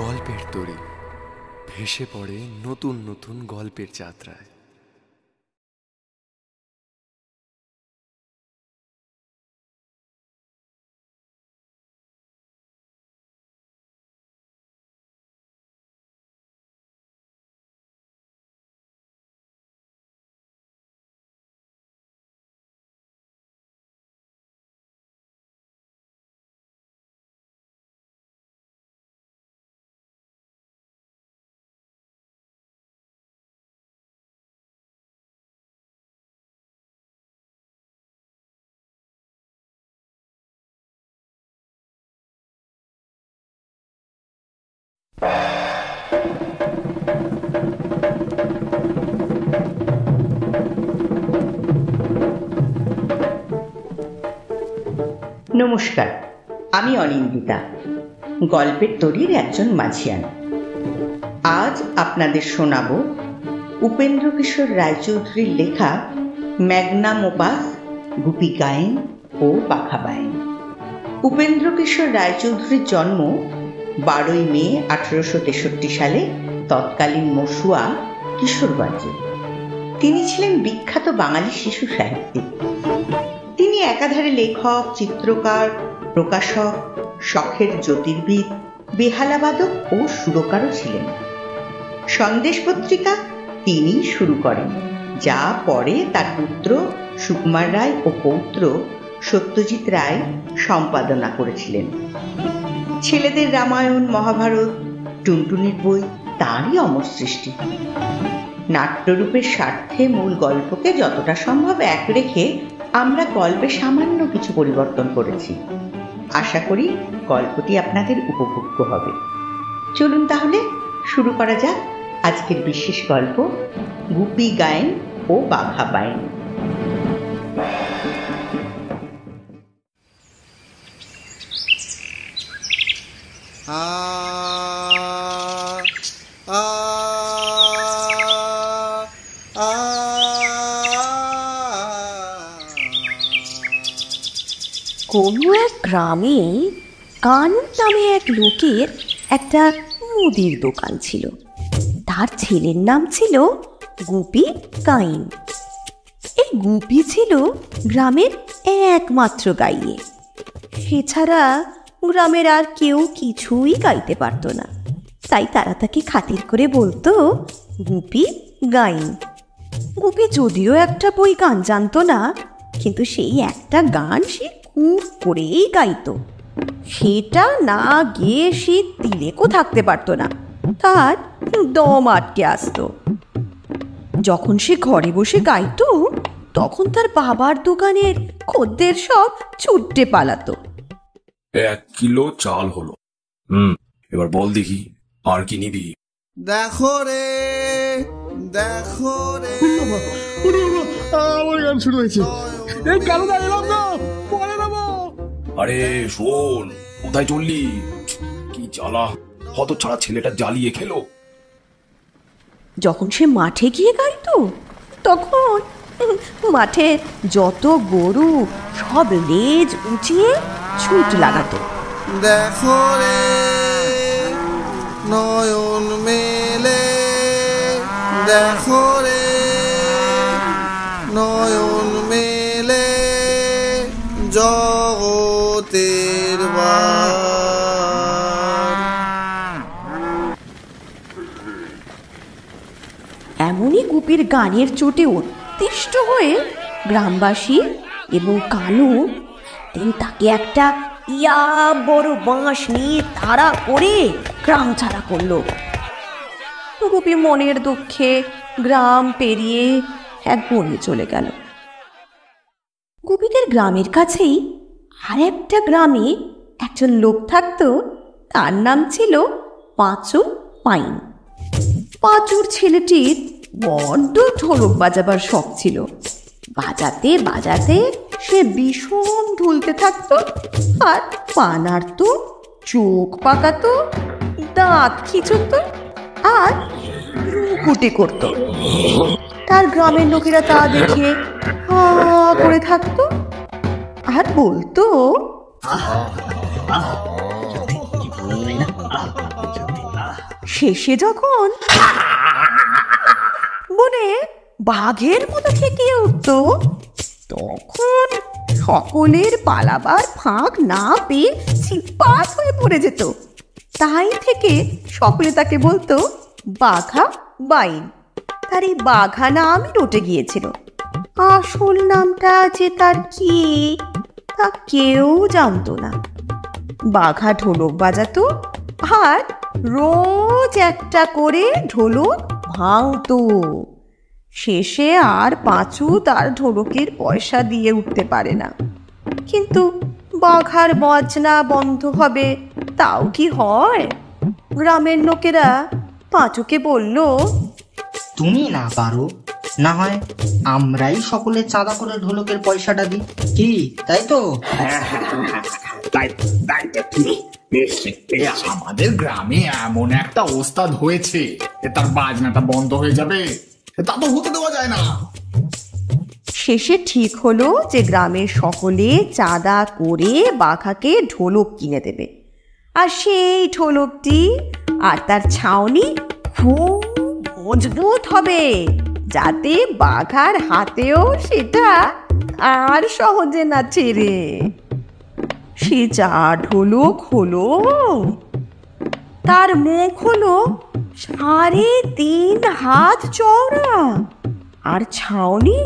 গল্পের তরী ভেসে পড়ে নতুন নতুন গল্পের যাত্রায়। নমস্কার, আমি অনিন্দিতা, গল্পের তরীর একজন মাঝিয়ান। আজ আপনাদের শোনাব উপেন্দ্র কিশোর রায়চৌধুরীর লেখা ম্যাগনাম ওপাস, গুপি গায়েন ও পাখা বায়েন। উপেন্দ্র কিশোর রায়চৌধুরীর জন্ম 12ই মে 1863 সালে তৎকালীন মসুয়া কিশোরগঞ্জে। তিনি ছিলেন বিখ্যাত বাঙালি শিশু সাহিত্যিক। তিনি একাধারে লেখক, চিত্রকার, প্রকাশক, শখের জ্যোতির্বিদ, বেহালাবাদক ও সুরকারও ছিলেন। সন্দেশ পত্রিকা তিনি শুরু করেন, যা পরে তার পুত্র সুকুমার রায় ও পৌত্র সত্যজিৎ রায় সম্পাদনা করেছিলেন। ছেলেদের রামায়ণ, মহাভারত, টুনটুনির বই তাঁরই অমর সৃষ্টি। নাট্যরূপের স্বার্থে মূল গল্পকে যতটা সম্ভব এক রেখে আমরা গল্পে সামান্য কিছু পরিবর্তন করেছি। আশা করি গল্পটি আপনাদের উপভোগ্য হবে। চলুন তাহলে শুরু করা যাক আজকের বিশেষ গল্প, গুপি গায়েন ও পাখা বায়েন। কোনো এক গ্রামে কানু নামে এক লোকের একটা মুদির দোকান ছিল। তার ছেলের নাম ছিল গুপি গায়েন। এই গুপি ছিল গ্রামের একমাত্র গাইয়ে। এছাড়া গ্রামের আর কেউ কিছুই গাইতে পারত না, তাই তারা তাকে খাতির করে বলতো গুপি গায়েন। গুপি যদিও একটা বই গান জানতো না, কিন্তু সেই একটা গান সে খুব করেই গাইতো। সেটা না গেয়ে সে তিলেকও থাকতে পারতো না, তার দম আটকে আসতো। যখন সে ঘরে বসে গাইতো, তখন তার বাবার দোকানের খদ্দের সব ছুটে পালাতো। 1 কিলো চাল হলো। এবার বল দেখি আর কি নিবি? দেখো রে দেখো রে, আমার গান শুরু হয়েছে। আরে শোন, কোথায় চললি? কি জ্বালা, হত ছাড়া ছেলেটা জ্বালিয়ে খেলো। যখন সে মাঠে গিয়ে গাইতো, তখন মাঠের যত গরু সব লেজ উঁচিয়ে ছুট লাগাতো। দেখো রে নয়ন মেলে, দেখো রে নয়ন মেলে, জগতের বার। এমনই গুপির গানের চোটে অতিষ্ঠ হয়ে গ্রামবাসী এবং কানু তাকে একটা ইয়া বড় বাঁশ নিয়ে তাড়া করে গ্রাম ছাড়া করলো। গুপি মনের দুঃখে গ্রাম পেরিয়ে এক বনে চলে গেল। গুপিদের গ্রামের কাছেই আর একটা গ্রামে একজন লোক থাকতো, তার নাম ছিল পাঁচু পাইন। পাঁচুর ছেলেটির বড্ড ঢোলক বাজাবার শখ ছিল। বাজাতে বাজাতে সে ভীষণ ঢুলতে থাকতো, আর পা নাড়তো, চোখ পাকাতো, দাঁত খিঁচুতো আর রুকুটে করতো। তার গ্রামের লোকেরা তা দেখে হা করে থাকতো আর বলতো, শেষে যখন বনে বাঘের মতো খেকিয়ে উঠত, তখন সকলের পালাবার ফাঁক না পেয়ে চিৎপাত হয়ে পড়ে যেত। তাই থেকে সকলে তাকে বলতো বাঘা বাইন। তার এই বাঘা নামই রটে গিয়েছিল। আসল নামটা যে তার কি তা কেউ জানতো না। বাঘা ঢোলক বাজাতো আর রোজ একটা করে ঢোলক ভাঙতো। শেষে আর পাঁচু তার ঢোলকের পয়সা দিয়ে উঠতে পারে না। কিন্তু বাঘার বাজনা বন্ধ হবে তাও কি হয়? গ্রামের লোকেরা পাঁচুকে বলল, তুমি না পারো, না হয় আমরাই সকলে চাঁদা করে ঢোলকের পয়সাটা দিই, কি তাই তো? আমাদের গ্রামে এমন একটা ওস্তাদ হয়েছে, তার বাজনাটা বন্ধ হয়ে যাবে, তা তো হতে দেওয়া যায় না। শেষে ঠিক হলো যে গ্রামের সকলে চাঁদা করে বাঘাকে ঢোলক কিনে দেবে, আর সেই ঢোলকটি আর তার ছাউনি খুব মজবুত হবে, যাতে বাঘার হাতেও সেটা আর সহজে না ছেড়ে। সে যা ঢোলক হলো, তার মুখ হলো 3.5 হাত চওড়া, আর ছাউনি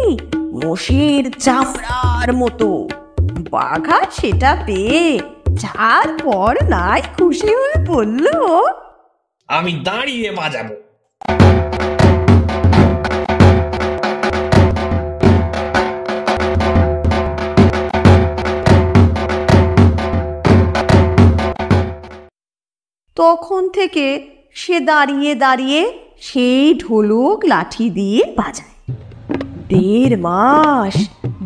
মোষের চামড়ার মতো। বাঘা সেটা পেয়ে যার পর নাই খুশি হয়ে বলল, আমি দাঁড়িয়ে বাজাবো। তখন থেকে সে দাঁড়িয়ে দাঁড়িয়ে সেই ঢোলক লাঠি দিয়ে বাজায়। 1.5 মাস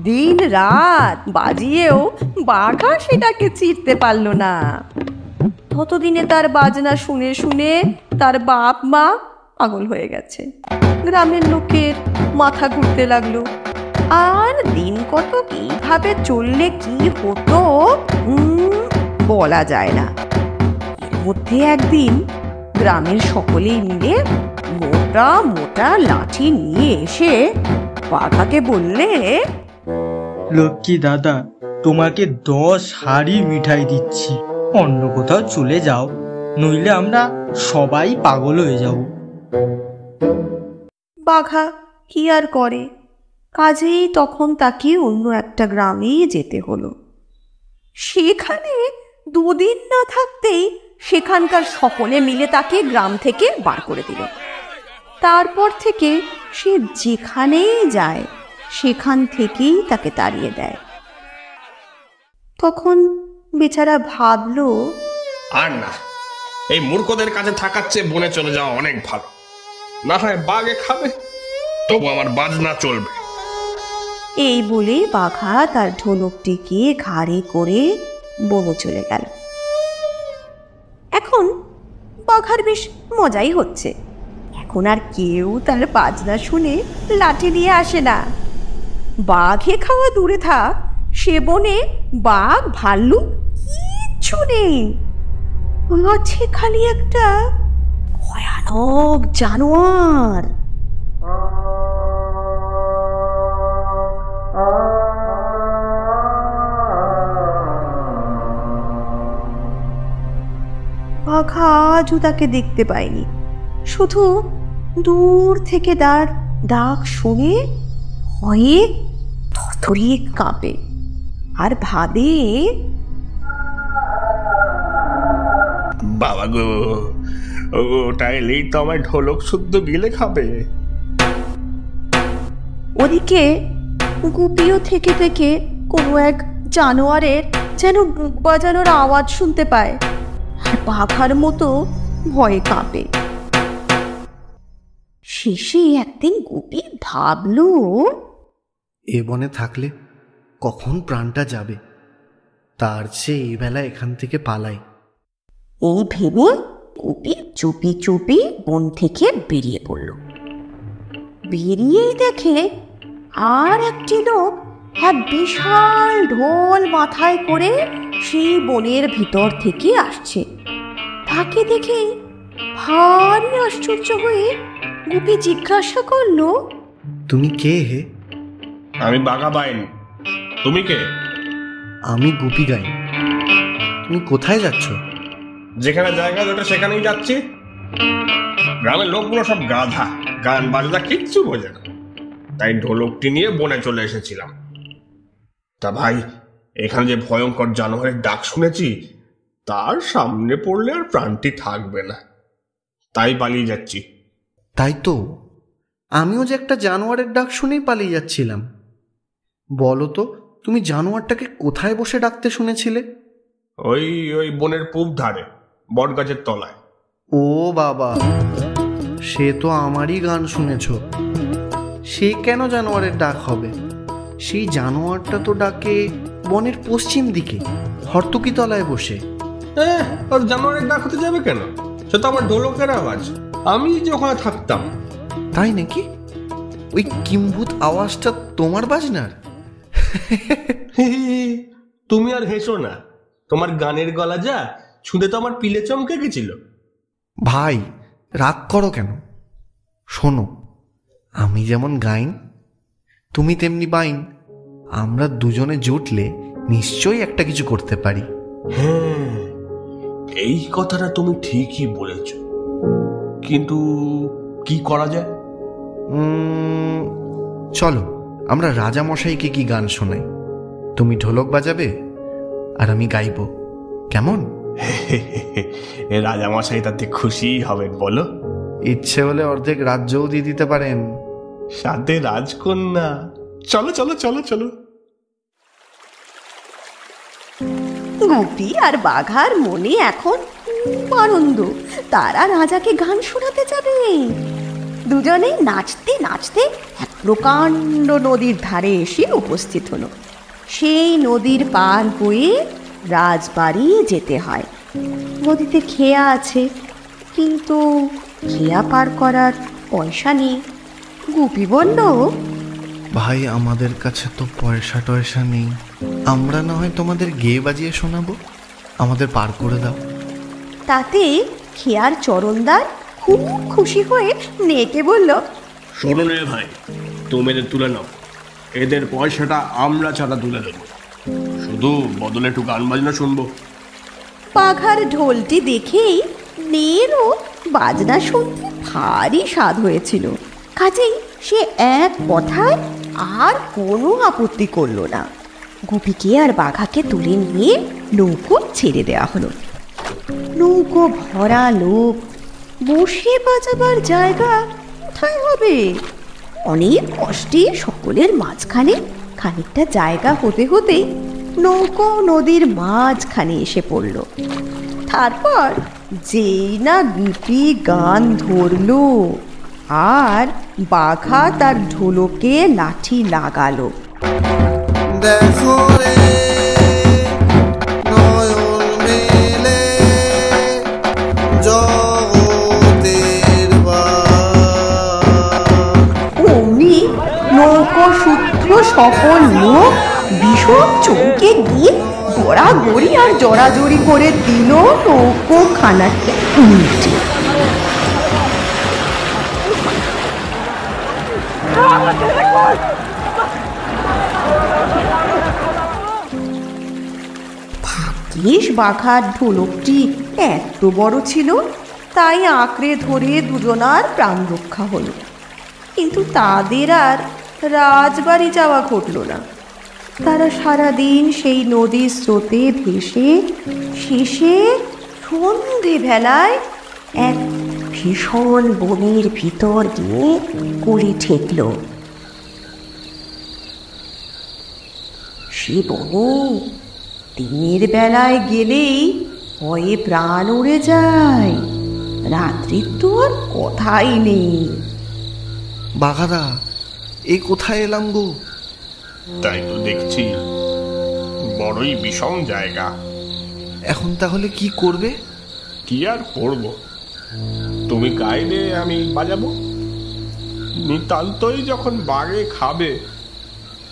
দিন রাত বাজিয়েও বাঘা সেটাকে চিরতে পারল না। ততদিনে তার বাজনা শুনে শুনে তার বাপ মা পাগল হয়ে গেছে। গ্রামের লোকের মাথা ঘুরতে লাগলো, আর দিন কত কিভাবে চললে কি হতো বলা যায় না। এর মধ্যে একদিন গ্রামের সকলেই মিলে মোটা মোটা লাঠি নিয়ে এসে বাঘাকে বললে, লক্ষ্মী দাদা, তোমাকে 10 হাঁড়ি মিঠাই দিচ্ছি, অন্য কোথাও চলে যাও, নইলে আমরা সবাই পাগল হয়ে যাব। বাঘা কি আর করে, কাজেই তখন তাকে অন্য একটা গ্রামে যেতে হলো। সেখানে 2 দিন না থাকতেই সেখানকার সকলে মিলে তাকে গ্রাম থেকে বার করে দিল। তারপর থেকে সে যেখানেই যায় সেখান থেকেই তাকে তাড়িয়ে দেয়। তখন বেচারা ভাবলো, আর না, এই মূর্খদের কাছে থাকার চেয়ে বনে চলে যাওয়া অনেক ভালো। না হয় বাঘে খাবে, তবু আমার বাজনা চলবে। এই বলে বাঘা তার ঢোলকটিকে ঘাড়ে করে বনে চলে গেল। এখন বাঘার বেশ মজাই হচ্ছে। এখন আর কেউ তার বাজনা শুনে লাঠি নিয়ে আসে না। বাঘে খাওয়া দূরে থাক, সে বনে বাঘ ভাল্লুক কিচ্ছু নেই, আছে খালি একটা ভয়ানক জানোয়ার। বাঘা আজও তাকে দেখতে পায়নি, শুধু দূর থেকে তার ডাক শুনে ভয়ে থরথরিয়ে কাঁপে আর ভাবে, বাবা গো, ওটা এলেই তো আমার ঢোলক শুদ্ধ গিলে খাবে। ওদিকে গুপিও থেকে থেকে কোনো এক জানোয়ারের যেন বুক বাজানোর আওয়াজ শুনতে পায়, আর বাঘার মতো ভয়ে কাঁপে। শেষে একদিন গুপি ভাবলো, এ বনে থাকলে কখন প্রাণটা যাবে, তার চেয়ে এই বেলা এখান থেকে পালাই। এই ভেবে গুপি চুপি চুপি বন থেকে বেরিয়ে পড়ল। বেরিয়েই দেখে আর একটি লোক এক বিশাল ঢোল মাথায় করে সেই বনের ভিতর থেকে আসছে। তাকে দেখে ভারী আশ্চর্য হয়ে গুপি জিজ্ঞাসা করলো, তুমি কে হে? আমি বাঘা বাইন। তুমি কে? আমি গুপি গাই। তুমি কোথায় যাচ্ছ? যেখানে জায়গা যেটা সেখানেই যাচ্ছি। গ্রামের লোকগুলো সব গাধা, গান বাজনা কিচ্ছু বোঝে না, তাই ঢোলকটি নিয়ে বনে চলে এসেছিলাম। তা ভাই, এখানে যে ভয়ঙ্কর জানোয়ারের ডাক শুনেছি, তার সামনে পড়লে আর প্রাণটি থাকবে না, তাই পালিয়ে যাচ্ছি। তাই তো, আমিও যে একটা জানোয়ারের ডাক শুনেই পালিয়ে যাচ্ছিলাম। বলো তো, তুমি জানোয়ারটাকে কোথায় বসে ডাকতে শুনেছিলে? ওই ওই বনের পূব ধারে, বট গাছের তলায়। ও বাবা, সে তো আমারই গান শুনেছ। সে কেন জানোয়ারের ডাক হবে? সেই জানোয়ারটা তো ডাকে বনের পশ্চিম দিকে, হর্তুকি তলায় বসে। ওর জানোয়ারের ডাক হতে যাবে কেন? সে তো আমার ঢোলকের আওয়াজ, আমি যে ওখানে থাকতাম। তাই নাকি? ওই কিম্ভূত আওয়াজটা তোমার বাজনার? তুমি আর হেসো না, তোমার গানের গলা যা শুনে তো আমার পিলে চমকে গেছিল। ভাই, রাগ করো কেন? শোনো, আমি যেমন গাইন, তুমি তেমনি বাইন। আমরা দুজনে জুটলে নিশ্চয়ই একটা কিছু করতে পারি। হ্যাঁ, এই কথাটা তুমি ঠিকই বলেছ, কিন্তু কি করা যায়? চলো, আমরা রাজা মশাইকে কি গান শোনাই। তুমি ঢোলক বাজাবে আর আমি গাইব, কেমন? রাজামশাই তাতে খুশি হবেন, বলো। ইচ্ছে হলে অর্ধেক রাজ্যও দিয়ে দিতে পারেন, সাথে রাজকন্যা। চলো চলো চলো চলো। গুপি আর বাঘার মনে এখন আনন্দ, তারা রাজাকে গান শোনাতে যাবে। দুজনে নাচতে নাচতে এক প্রকাণ্ড নদীর ধারে এসে উপস্থিত হলো। সেই নদীর পার বয়ে রাজবাড়ি যেতে হয়। নদীতে খেয়া আছে, কিন্তু খেয়া পার করার পয়সা নেই। গুপি বলল, ভাই, আমাদের কাছে তো পয়সা টয়সা নেই, আমরা না হয় তোমাদের গেয়ে বাজিয়ে শোনাবো, আমাদের পার করে দাও। তাতে খেয়ার চরণদার খুব খুশি হয়ে নেকে বলল, শোনো রে ভাই, তুমি এদের তুলে নাও, এদের পয়সাটা আমরা ছাড়া তুলে দেবো, শুধু বদলে একটু গান বাজনা শুনবো। বাঘার ঢোলটি দেখেই নেরও বাজনা শুনতে ভারী স্বাদ হয়েছিল। কাজেই সে এক কথায় আর কোনো আপত্তি করলো না। গুপিকে আর বাঘাকে তুলে নিয়ে নৌকো ছেড়ে দেওয়া হলো। নৌকো ভরা লোক, বসে বাজাবার জায়গা কোথায় হবে? অনেক কষ্টে সকলের মাঝখানে খানিকটা জায়গা হতে হতে নৌকো নদীর মাঝখানে এসে পড়ল। তারপর যেই না গুপি গান ধরল আর বাঘা তার ঢোলকে লাঠি লাগালো। দেখো রে নয়ন মেলে জগতের অমনি নৌকো সূত্র সকল লোক ভীষণ চমকে গিয়ে গড়াগড়ি আর জড়াজড়ি করে দিল নৌকো খানাকে উল্টে। ভাগ্যিস বাঘার ঢোলকটি এত বড় ছিল, তাই আঁকড়ে ধরে দুজনার প্রাণ রক্ষা হলো। কিন্তু তাদের আর রাজবাড়ি যাওয়া ঘটল না। তারা সারাদিন সেই নদীর স্রোতে ভেসে শেষে সন্ধেবেলায় এক ভীষণ বনের ভিতর গিয়ে কুলি ঠেকল। সে বনে দিনের বেলায় গেলেই ভয়ে প্রাণ উড়ে যায়, রাত্রির তো আর কথাই নেই। বাঘাদা, এ কোথায় এলাম গো? তাই তো দেখছি, বড়ই বিষম জায়গা। এখন তাহলে কি করবে? কি আর করব, তুমি গাইলে আমি বাজাবো। নিতান্তই যখন বাঘে খাবে,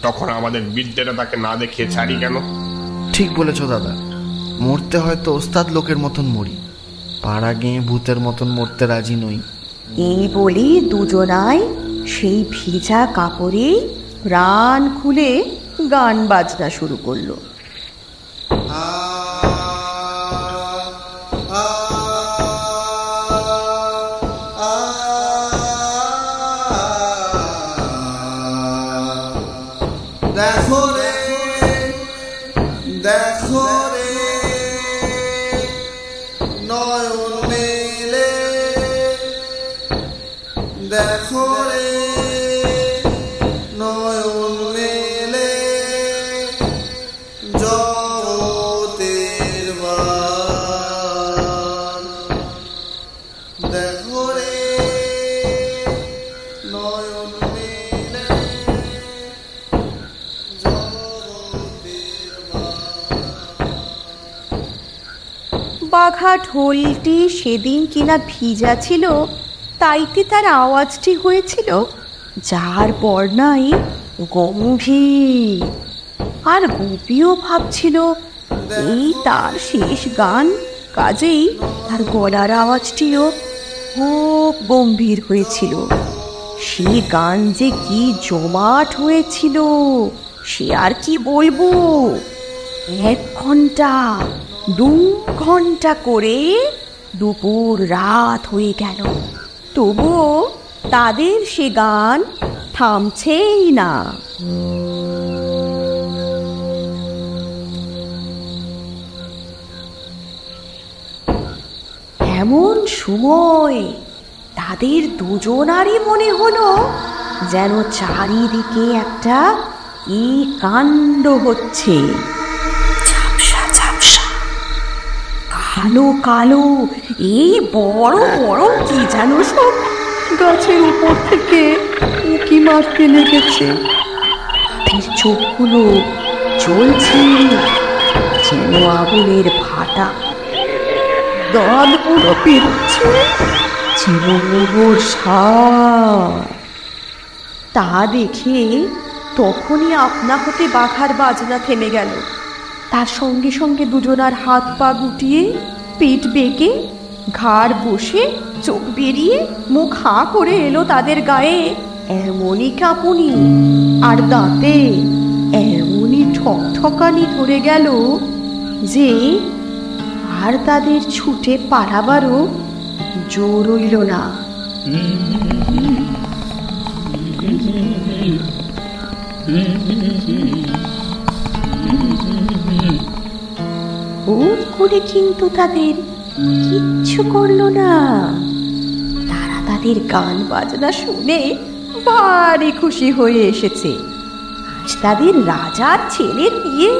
তখন আমাদের বিদ্যেটা তাকে না দেখিয়ে ছাড়ি কেন? ঠিক বলেছ দাদা, মরতে হয়তো ওস্তাদ লোকের মতন মরি, পাড়া গিয়ে ভূতের মতন মরতে রাজি নই। এই বলে দুজনাই সেই ভিজা কাপড়ে প্রাণ খুলে গান বাজনা শুরু করলো। দেখো রে দেখো রে নয়ন মেলে, দেখো রে নয়ন মেলে জগতের বার, দেখো রে নয়ন মেলে জগতের বার। বাঘা ঢোলটি সেদিন কিনা ভিজা ছিল, তাইতে তার আওয়াজটি হয়েছিল যার বর্ণাই গম্ভীর। আর গোপীও ভাবছিল এই তার শেষ গান, কাজেই তার গলার আওয়াজটিও খুব গম্ভীর হয়েছিল। সে গান যে কি জমাট হয়েছিল সে আর কি বলবো। 1 ঘন্টা 2 ঘন্টা করে দুপুর রাত হয়ে গেল, তবুও তাদের সে গান থামছেই না। এমন সময় তাদের দুজনারই মনে হলো যেন চারিদিকে একটা কি কাণ্ড হচ্ছে। ঝাপসা ঝাপসা কালো কালো এই বড় বড় কি যেন সব গাছের উপর থেকে উঁকি মারতে লেগেছে। তাদের চোখগুলো জ্বলছে যেন আগুনের ভাটা, দাঁতগুলো পেরোচ্ছে জীবন সার। তা দেখে তখনই আপনা হতে বাঘার বাজনা থেমে গেল। তার সঙ্গে সঙ্গে দুজনার হাত পা গুটিয়ে, পেট বেঁকে, ঘাড় বসে, চোখ বেরিয়ে, মুখ হাঁ করে এলো তাদের গায়ে এমনই কাঁপুনি আর দাঁতে এমনই ঠকঠকানি ধরে গেল যে আর তাদের ছুটে পালাবারও জোর রইল না। হুট করে কিন্তু তাদের কিচ্ছু করলো না। তারা তাদের গান বাজনা শুনে ভারী খুশি হয়ে এসেছে। আজ তাদের রাজার ছেলের বিয়ে।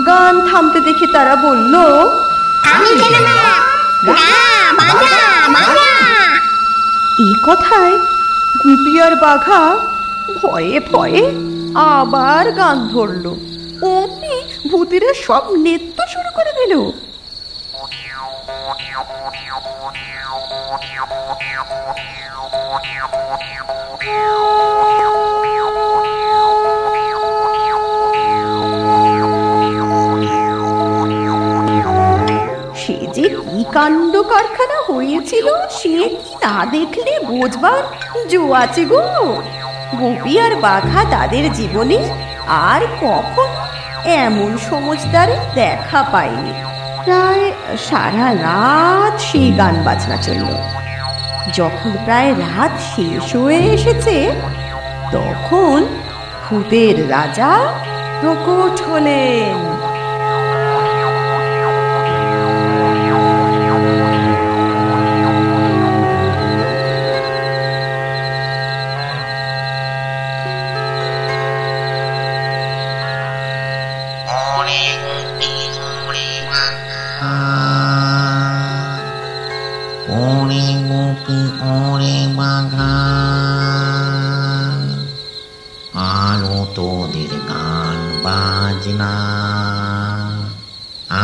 গান থামতে দেখে তারা বলল, এই কথায় গুপি আর বাঘা ভয়ে ভয়ে আবার গান ধরলো। অমনি ভূতেরা সব নৃত্য শুরু করে দিল। সে যে কি কাণ্ড কারখানা হয়েছিল সে কি না দেখলে বোঝবার জো আছে গো। গোপী আর বাঘা তাদের জীবনে আর কখন এমন সমজদারি দেখা পায়নি। প্রায় সারা রাত সেই গান বাজনা চলল। যখন প্রায় রাত শেষ হয়ে এসেছে তখন ভূতের রাজা প্রকট হলেন। আলো তোদের গান বাজনা,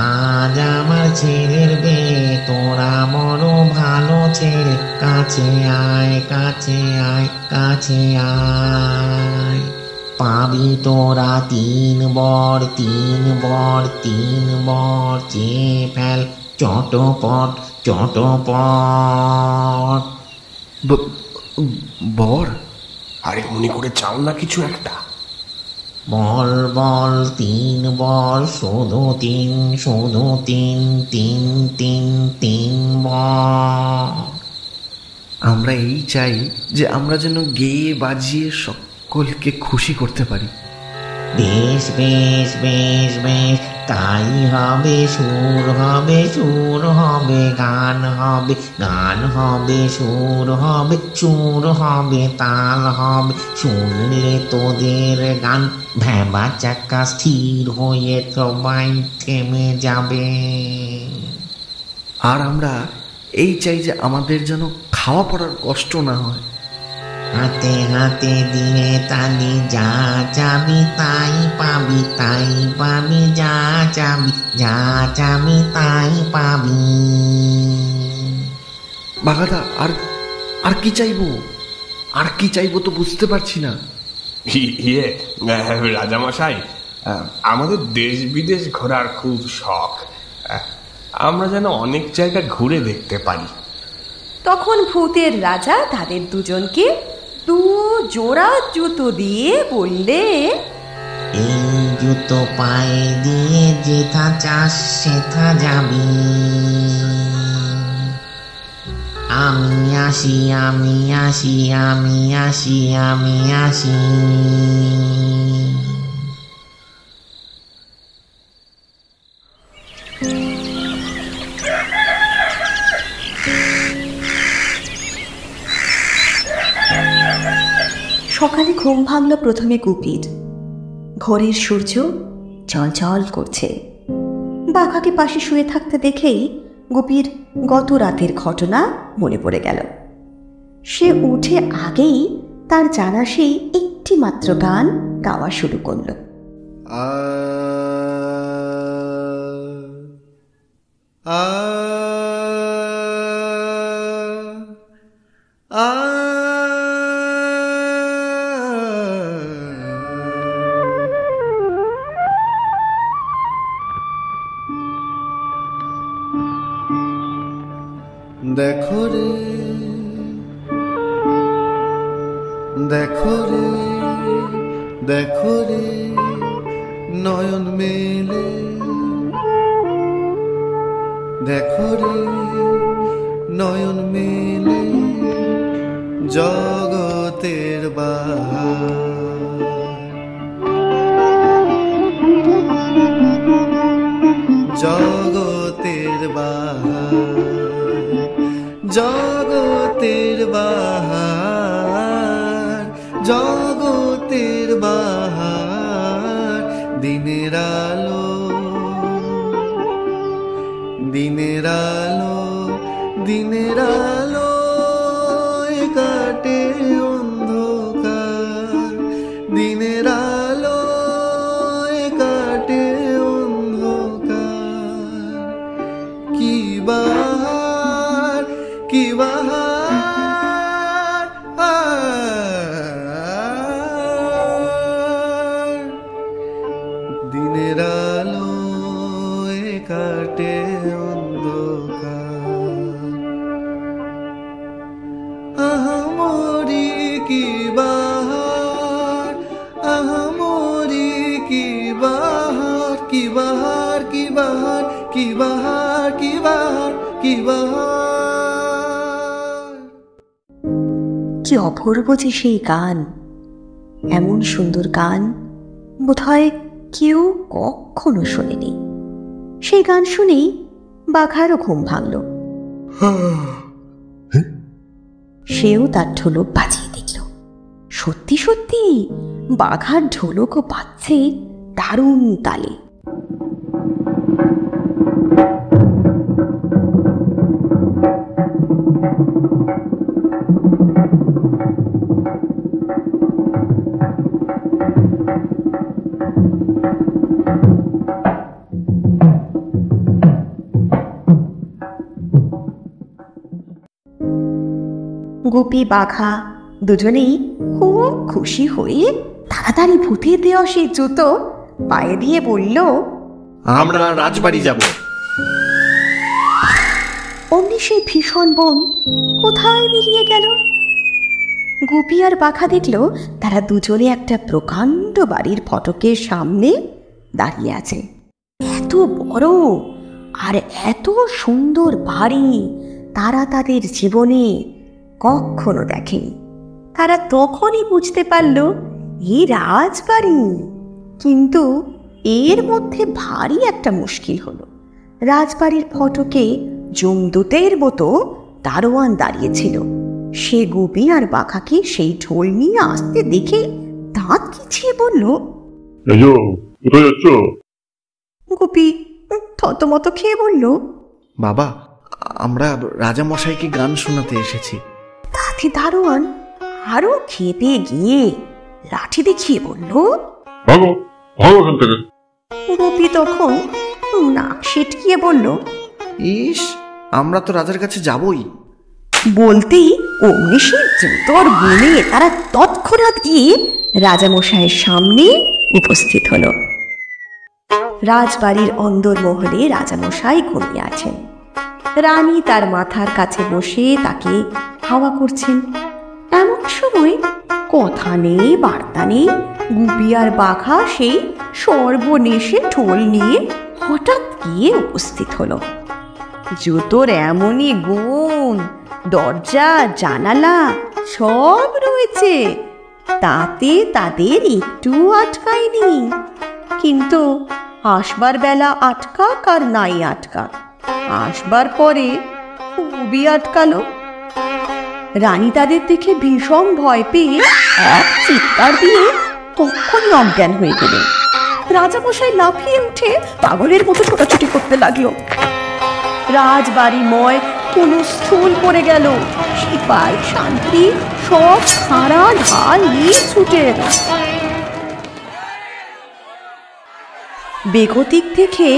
আজ আমার ছেলের বিয়ে, তোরা বড় ভালো ছেলে, কাছে আয় কাছে আয় কাছে আয়। পাবি তোরা 3 বর 3 বর 3 বর, চেয়ে ফেল চটপট চটপট। বর, আরে মনে করে চাও না কিছু একটা। বল বল তিন বল, শুধু তিন শুধু তিন, তিন তিন তিন বল। আমরা এই চাই যে আমরা যেন গেয়ে বাজিয়ে সকলকে খুশি করতে পারি। বেশ বেশ বেশ বেশ, তাই হবে। সুর হবে সুর হবে, গান হবে গান হবে, সুর হবে সুর হবে, তাল হবে। শুনলে তোদের গান ভেবা চাকা স্থির হয়ে সবাই থেমে যাবে। আর আমরা এই চাই যে আমাদের যেন খাওয়া পড়ার কষ্ট না হয়। হাতে হাতে দিয়ে তালি, যা চাবি তাই পাবি, তাই পাবি যা চাবি, যা চাবি তাই পাবি। বাঘাদা, আর আর কি চাইবো? আর কি চাইবো তো বুঝতে পারছি না। ইয়ে রাজামশাই, আমাদের দেশ বিদেশ ঘোরার খুব শখ। আমরা যেন অনেক জায়গা ঘুরে দেখতে পারি। তখন ভূতের রাজা তাদের দুজনকে 2 জোড়া জুতো দিয়ে বললে, এই জুতো পায়ে দিয়ে যেথা চাস সেথা যাবি। আমি আসি আমি আসি আমি আসি আমি আসি। সকালে ঘুম ভাঙল প্রথমে গুপির। ঘরের সূর্য চলচল করছে। বাঘাকে পাশে শুয়ে থাকতে দেখেই গুপির গত রাতের ঘটনা মনে পড়ে গেল। সে উঠে আগেই তার জানা সেই একটি মাত্র গান গাওয়া শুরু করল। দেখো রে দেখো রে দেখো রে নয়ন মেলে, দেখো রে নয়ন মেলে জগতের বাহার। জগতের বাহার জগতের বাহার জগতের বাহার। দিনের আলো দিনের আলো দিনের আলো কাটে অন্ধকার। দিনের আলো কাটে অন্ধকার। কি বাহার কি বাহার দিনের আলো কাটে অন্ধকার। আহামরি কি বাহার আহামরি কি বাহার কি বাহার কি বাহার কি বাহার কি বাহার কি বাহার। কি অপূর্ব যে সেই গান! এমন সুন্দর গান বোধহয় কেউ কখনো শোনেনি। সেই গান শুনেই বাঘারও ঘুম ভাঙল। সেও তার ঢোলক বাজিয়ে দেখল। সত্যি সত্যি বাঘার ঢোলকও বাজছে দারুণ তালে। গুপি বাঘা দুজনেই খুব খুশি হয়ে তাড়াতাড়ি ভূতের দেওয়া সেই জুতো পায়ে দিয়ে বলল, আমরা রাজবাড়ি যাব। অমনি সেই ভীষণ বন কোথায় মিলিয়ে গেল। গুপি আর বাঘা দেখল তারা দুজনে একটা প্রকাণ্ড বাড়ির ফটকের সামনে দাঁড়িয়ে আছে। এত বড় আর এত সুন্দর বাড়ি তারা তাদের জীবনে কখনো দেখেনি। তারা তখনই বুঝতে পারল এই রাজবাড়ি। কিন্তু এর মধ্যে ভারী একটা মুশকিল হলো। রাজবাড়ির ফটকে জমদূতের মতো দারোয়ান দাঁড়িয়েছিল। সে গুপি আর বাঘাকে সেই ঢোল নিয়ে আসতে দেখে দাঁত খিচিয়ে বলল, গুপি থতমত খেয়ে বলল, বাবা, আমরা রাজামশাইকে গান শোনাতে এসেছি। তাতে দারোয়ান আরো খেপে গিয়ে লাঠি দেখিয়ে বলল, গুপি তখন নাক সেটকিয়ে বলল, ইস, আমরা তো রাজার কাছে যাবই। বলতেই অমনি সে জুতোর গুনে তারা তৎক্ষণাৎ গিয়ে রাজামশাইয়ের সামনে উপস্থিত হলো। রাজবাড়ির অন্দরমহলে রাজামশাই ঘুমিয়ে আছেন। রানী তার মাথার কাছে বসে তাকে হাওয়া করছেন। এমন সময় কথা নেই বার্তা নেই গুপি আর বাঘা সেই সর্বনেশে ঢোল নিয়ে হঠাৎ গিয়ে উপস্থিত হলো। জুতোর এমনই গুণ, দরজা জানালা সব রয়েছে, তাতে তাদের একটু আটকায়নি। কিন্তু আসবার বেলা আটকাক আর নাই আটকাক, আসবার পরে খুবই আটকালো। রানী তাদের দেখে ভীষণ ভয় পেয়ে এক চিৎকার দিয়ে তখনই অজ্ঞান হয়ে গেলেন। রাজামশাই লাফিয়ে উঠে পাগলের মতো ছোটাছুটি করতে লাগলো। রাজবাড়িময় হুলস্থুল পড়ে গেল। সিপাই শান্তি সব সারা ঢাল নিয়ে ছুটে এলো। বেগতিক থেকে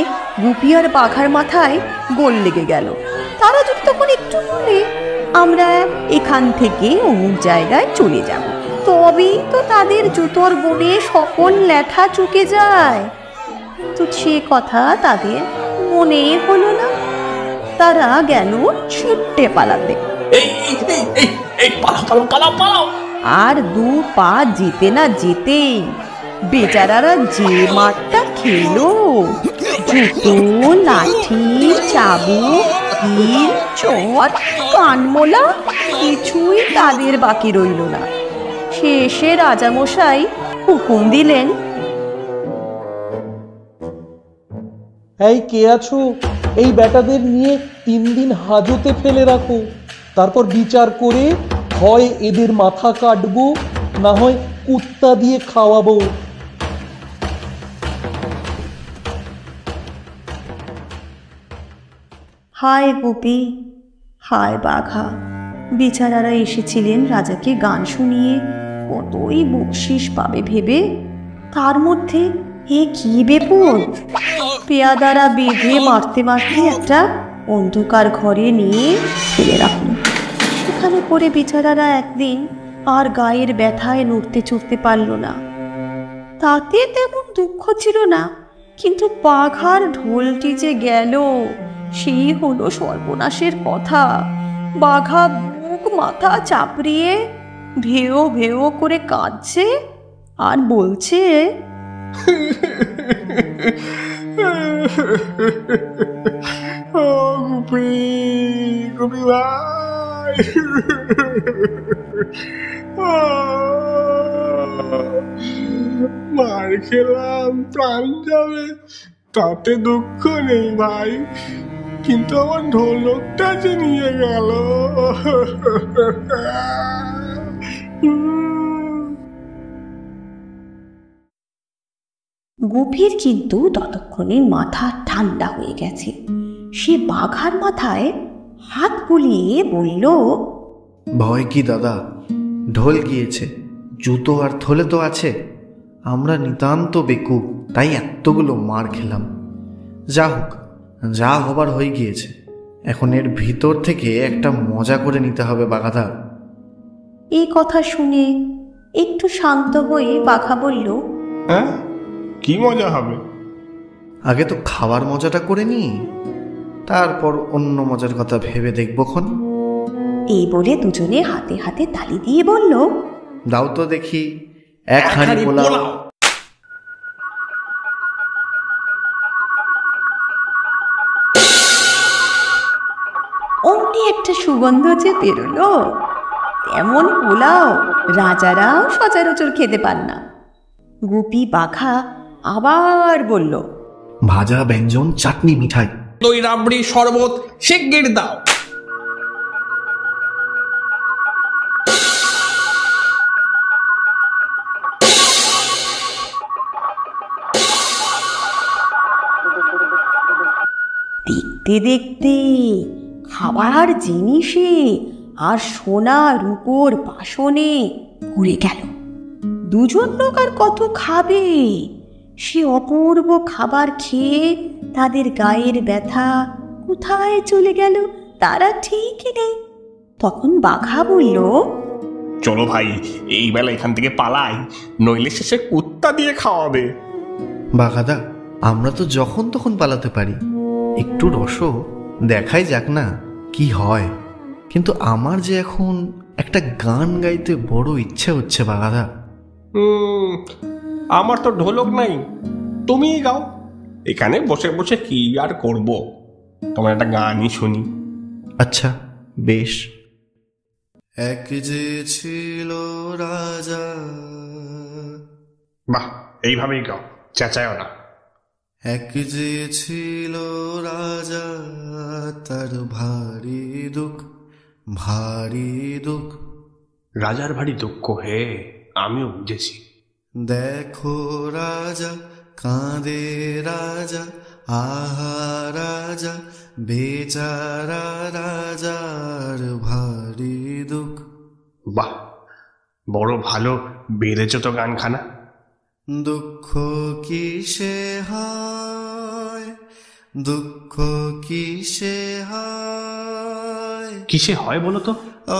গুপি আর বাঘার মাথায় গোল লেগে গেল। তারা যদি তখন একটু বলে, আমরা এখান থেকে অমুক জায়গায় চলে যাব, তবেই তো তাদের জুতোর গুণে সকল লেঠা চুকে যায়। তো সে কথা তাদের মনে হলো না। তারা গেল ছুটে পালাতে। আর দু পা যেতে না যেতেই বেচারারা যে মারটা খেলো, জুতো, লাঠি, চাবুক, তীর, চট, কানমোলা কিছুই তাদের বাকি রইল না। শেষে রাজামশাই হুকুম দিলেন, এই কে আছো, এই বেটাদের নিয়ে 3 দিন হাজতে ফেলে রাখো, তারপর বিচার করে হয় এদের মাথা কাটবো, না হয় কুত্তা দিয়ে খাওয়াবো। হায় গুপি, হায় বাঘা, বেচারারা এসেছিলেন রাজাকে গান শুনিয়ে কতই বকশিস পাবে ভেবে, তার মধ্যে এ কি বিপদ! পেয়াদারা বেঁধে মারতে মারতে একটা অন্ধকার ঘরে নিয়ে ফেলে রাখল। সেখানে পড়ে বেচারারা একদিন আর গায়ের ব্যথায় নড়তে চড়তে পারল না। তাতে তেমন দুঃখ ছিল না, কিন্তু বাঘার ঢোলটি যে গেল সেই হলো সর্বনাশের কথা। বাঘা বুক মাথা চাপড়িয়ে ভেও ভেও করে কাঁদছে আর বলছে, গুপি, গুপি ভাই, মার খেলাম, প্রাণ যাবে, তাতে দুঃখ নেই ভাই, কিন্তু আমার ঢোলকটা যে নিয়ে গেল। গুপির কিন্তু ততক্ষণে মাথা ঠান্ডা হয়ে গেছে। সে বাঘার মাথায় হাত বুলিয়ে বলল, ভয় কি দাদা, ঢোল গিয়েছে, জুতো আর থলে তো আছে। আমরা নিতান্ত বেকুব, তাই এতগুলো মার খেলাম। যা হোক, যা হবার হয়ে গিয়েছে, এখন এর ভিতর থেকে একটা মজা করে নিতে হবে বাঘাদা। এই কথা শুনে একটু শান্ত হয়ে বাঘা বলল, হ্যাঁ, কি মজা হবে? আগে তো খাওয়ার মজাটা করে নি। তারপর অন্য মজার কথা ভেবে দেখবক্ষণ। এই বলে দুজনে হাতে হাতে তালি দিয়ে বলল, দাও তো দেখি এক হাঁড়ি পোলাও। অমনি একটা সুগন্ধ যে বেরোলো, তেমন পোলাও রাজারাও সচরাচর খেতে পান না। গুপি বাঘা আবার বলল, ভাজা ব্যঞ্জন, চাটনি, মিঠাই, দই, রাবড়ি, শরবত শিগগির দাও। দেখতে দেখতে খাবার জিনিসে আর সোনা রূপোর বাসনে পুড়ে গেল। দুজন লোক আর কত খাবে? সে অপূর্ব খাবার খেয়ে তাদের গায়ের ব্যথা কোথায় চলে গেল তারা ঠিকই নেই। তখন বাঘা বলল, চলো ভাই, এই বেলা এখান থেকে পালাই, নইলে শেষে কুত্তা দিয়ে খাওয়াবে। বাঘাদা, আমরা তো যখন তখন পালাতে পারি, একটু রসো দেখাই যাক না কি হয়। কিন্তু আমার যে এখন একটা গান গাইতে বড় ইচ্ছে হচ্ছে বাঘাদা। আমার তো ঢোলক নাই, তুমিই গাও। এখানে বসে বসে কি আর করব, তোমার একটা গানই শুনি। আচ্ছা বেশ। এক যে ছিল রাজা। বাহ, এইভাবেই গাও, চেঁচায়ও না। এক যে ছিল রাজা, তার ভারী দুঃখ, ভারী দুঃখ। রাজার ভারী দুঃখ, হে আমিও বুঝেছি। দেখো রাজা কাঁদে রাজা, আহা রাজা বেচারা রাজার ভারী দুঃখ। বাহ, বড় ভালো বেড়েছ তো গানখানা। দুঃখ কিসে হয়, দুঃখ কিসে হয়, কিসে হয় বলো তো?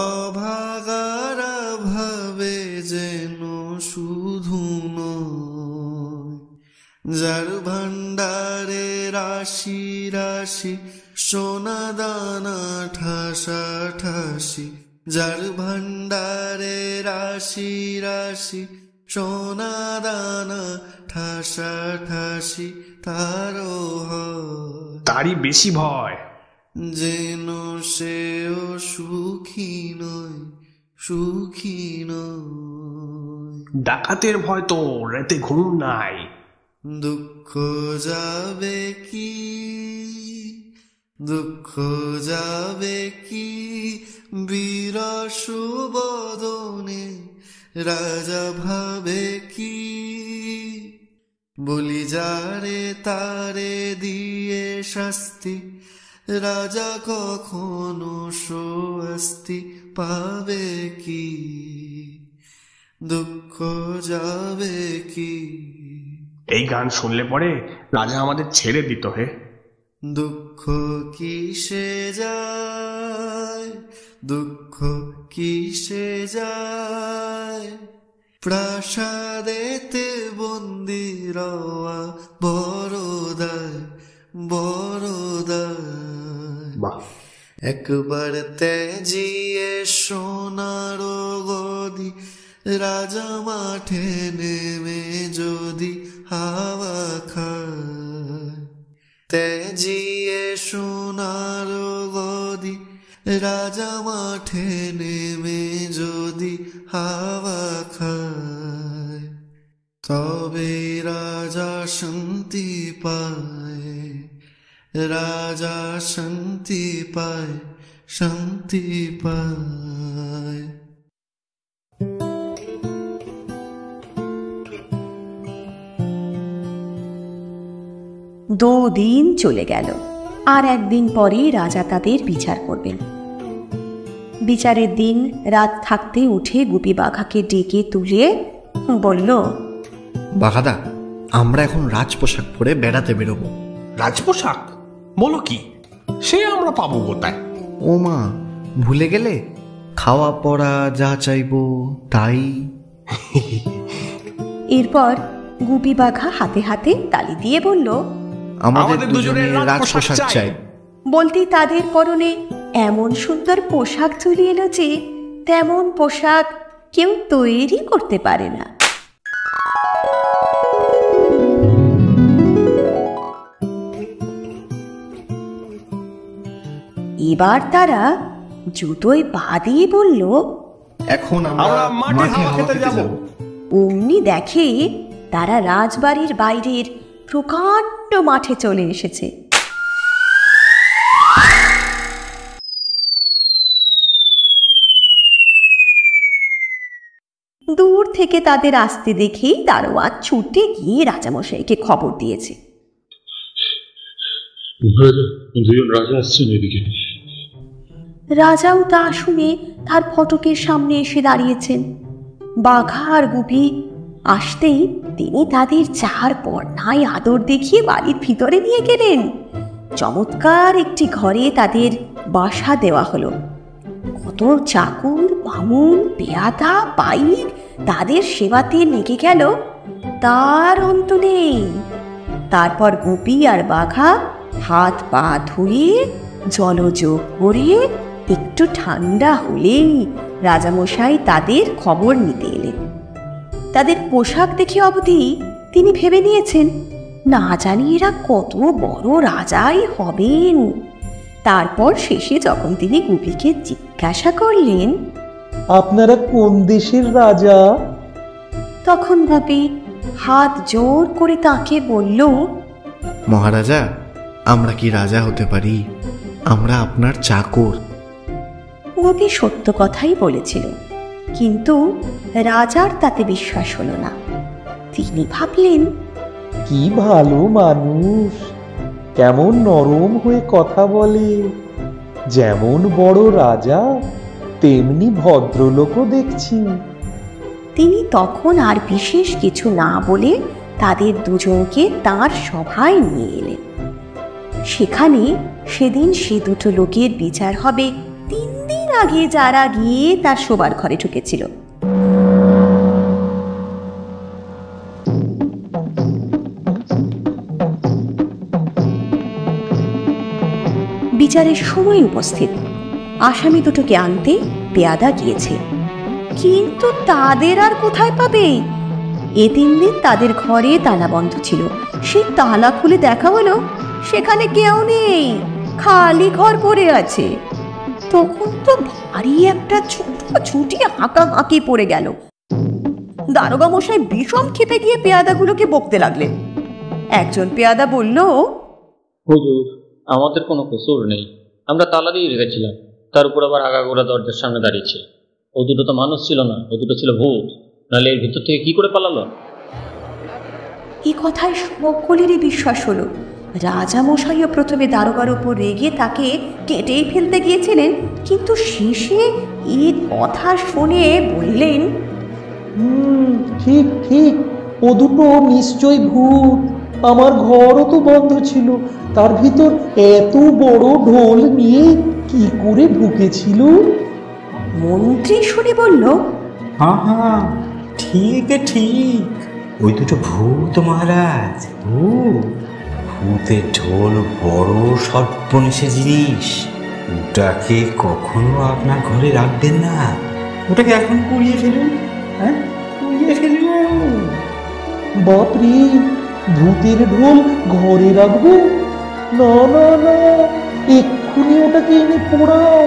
অভাগারা ভাবে যেন শুধু নয়, যার ভাণ্ডারে রাশি রাশি সোনা দানা ঠাসা ঠাসি, যার ভাণ্ডারে রাশি রাশি সোনা দানা ঠাসা ঠাসি, তারও তারই বেশি ভয়, যেন সেও সুখী নয়, সুখী নয়। ডাকাতের ভয় তো রাতে ঘুম নাই। দুঃখ যাবে কি, দুঃখ যাবে কি বিরস বদনে, রাজা ভাবে কি বলি যারে তারে দিয়ে শাস্তি, রাজা কখনো স্বস্তি পাবে কি, দুঃখ যাবে কি। এই গান শুনলে পরে রাজা আমাদের ছেড়ে দিত হে। দুঃখ কিসে যায়, দুঃখ কিসে যায়, প্রাসাদেতে বন্দি রওয়া বড় দায়, বড় দায়। একবার তেজিয়ে সোনার গদি, রাজা মাঠে নেমে যদি হাওয়া খায়, তেজিয়ে সোনার গদি, রাজা মাঠে নেমে যদি হাওয়া খায়, তবে রাজা শান্তি পায়, রাজা শান্তি পায়, শান্তি পায়। দুদিন চলে গেল, আর একদিন পরে রাজা তাদের বিচার করবেন। বিচারের দিন রাত থাকতে উঠে গুপি বাঘাকে ডেকে তুলে বলল, বাঘাদা, আমরা এখন রাজপোশাক পরে বেড়াতে বেরোবো। রাজপোশাক বলো কি? সে আমরা পাবো কোথায়? ও মা, ভুলে গেলে? খাওয়া পড়া যা চাইবো তাই। এরপর গুপি বাঘা হাতে হাতে তালি দিয়ে বলল, আমাদের দুজনের রাজপোশাক চাই। বলতেই তাদের পরনে এমন সুন্দর পোশাক চলে এলো যে তেমন পোশাক কেউ তৈরি করতে পারে না। এবার তারা জুতোয় পা দিয়ে বলল, এখন আমরা মাঠে হাওয়া খেতে যাব। অমনি দেখে তারা রাজবাড়ির বাইরের প্রকাণ্ড মাঠে চলে এসেছে। দূর থেকে তাদের আসতে দেখেই দারোয়ান ছুটে গিয়ে রাজামশাইকে খবর দিয়েছে। রাজা আসছেন এদিকে। রাজাও তা শুনে তার ফটকের সামনে এসে দাঁড়িয়েছেন। বাঘা আর গুপি আসতেই তিনি তাদের চার পর্নায় আদর দেখিয়ে বাড়ির ভিতরে নিয়ে গেলেন। চমৎকার একটি ঘরে তাদের বাসা দেওয়া হলো। কত চাকর, বামুন, পেয়াদা, পাইক তাদের সেবাতে লেগে গেল, তার অন্ত নেই। তারপর গুপি আর বাঘা হাত পা ধুয়ে জলযোগ করে একটু ঠান্ডা হলেই রাজামশাই তাদের খবর নিতে এলেন। তাদের পোশাক দেখে অবধি তিনি ভেবে নিয়েছেন, না জানি এরা কত বড় রাজাই হবেন। তারপর শেষে যখন তিনি গুপিকে জিজ্ঞাসা করলেন, আপনারা কোন দেশের রাজা? তখন গুপি হাত জোর করে তাকে বলল, মহারাজা, আমরা কি রাজা হতে পারি? আমরা আপনার চাকর। গুপি সত্য কথাই বলেছিল, কিন্তু রাজার তাতে বিশ্বাস হলো না। তিনি ভাবলেন, কি ভালো মানুষ, কেমন নরম হয়ে কথা বলে। যেমন বড় রাজা তেমনি ভদ্রলোকও দেখছি। তিনি তখন আর বিশেষ কিছু না বলে তাদের দুজনকে তার সভায় নিয়ে এলেন। সেখানে সেদিন সে দুটো লোকের বিচার হবে 3 দিন আগে যারা গিয়ে তার শোবার ঘরে ঢুকেছিল। বিচারের সময় উপস্থিত। আসামি দুটোকে আনতে পেয়াদা গিয়েছে, কিন্তু তাদের আর কোথায় পাবে? এ 3 দিন তাদের ঘরে তালা বন্ধ ছিল। সেই তালা খুলে দেখা হলো সেখানে কেউ নেই, খালি ঘর পড়ে আছে। তখন তো ভারী একটা ছুটি হাঁকাহাঁকি পড়ে গেল। দারোগা মশাই বিষম খেপে গিয়ে পেয়াদাগুলোকে বকতে লাগলেন। একজন পেয়াদা বলল, হুজুর, আমাদের কোনো কসুর নেই, আমরা তালা দিয়ে রেখেছিলাম। তার উপর আবার আগাগোড়া দরজার সামনে দাঁড়িয়েছে। ও দুটো তো মানুষ ছিল না, ও দুটো ছিল ভূত। নাহলে এর ভিতর থেকে কি করে পালালো? এই কথায় সকলেরই বিশ্বাস হলো। রাজামশাইও প্রথমে দারোগার উপর রেগে তাকে কেটেই ফেলতে গিয়েছিলেন, কিন্তু শেষে এই কথা শুনে বললেন, ঠিক ঠিক, ও দুটো নিশ্চয় ভূত। আমার ঘরও তো বন্ধ ছিল, তার ভিতর এত বড় ঢোল নিয়ে কি করে ঢুকেছিল? মন্ত্রী শুনে বলল, হ্যাঁ হ্যাঁ, ঠিক ঠিক, ওই দুটো ভূত মহারাজ। ভূতের ঢোল বড় সর্বনেশে জিনিস, ওটাকে কখনো আপনার ঘরে রাখবেন না। ওটাকে এখন কুড়িয়ে ফেলুন, হ্যাঁ কুড়িয়ে ফেলুন। বাপরে, ভূতের ঢোল ঘরে রাখবো? না না না, এক্ষুনি ওটাকে এনে পোড়াও।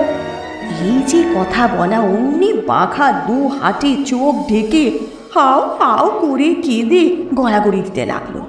এই যে কথা বলা, অমনি বাঘা 2 হাতে চোখ ঢেকে হাও হাও করে কেঁদে গড়াগড়ি দিতে লাগলো।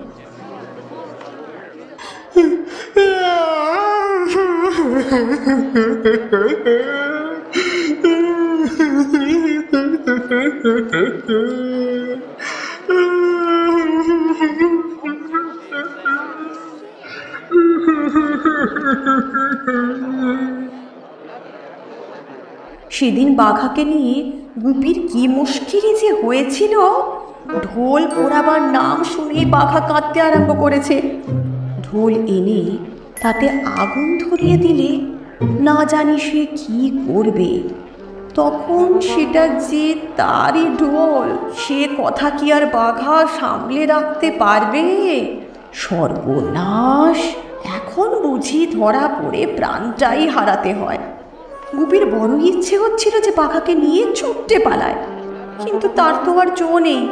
সেদিন বাঘাকে নিয়ে গুপির কি মুশকিলই যে হয়েছিল। ঢোল পোড়াবার নাম শুনে বাঘা কাঁদতে আরম্ভ করেছে। ঢোল এনে তাতে আগুন ধরিয়ে দিলে না জানি সে কি করবে। তখন সেটা যে তারই ঢোল, সে কথা কি আর বাঘা সামলে রাখতে পারবে? সর্বনাশ! এখন এখন বুঝি ধরা পড়ে প্রাণটাই হারাতে হয়। গুপির বড় ইচ্ছে হচ্ছিল যে বাঘাকে নিয়ে ছুটতে পালায়, কিন্তু তার তো আর জো নেই।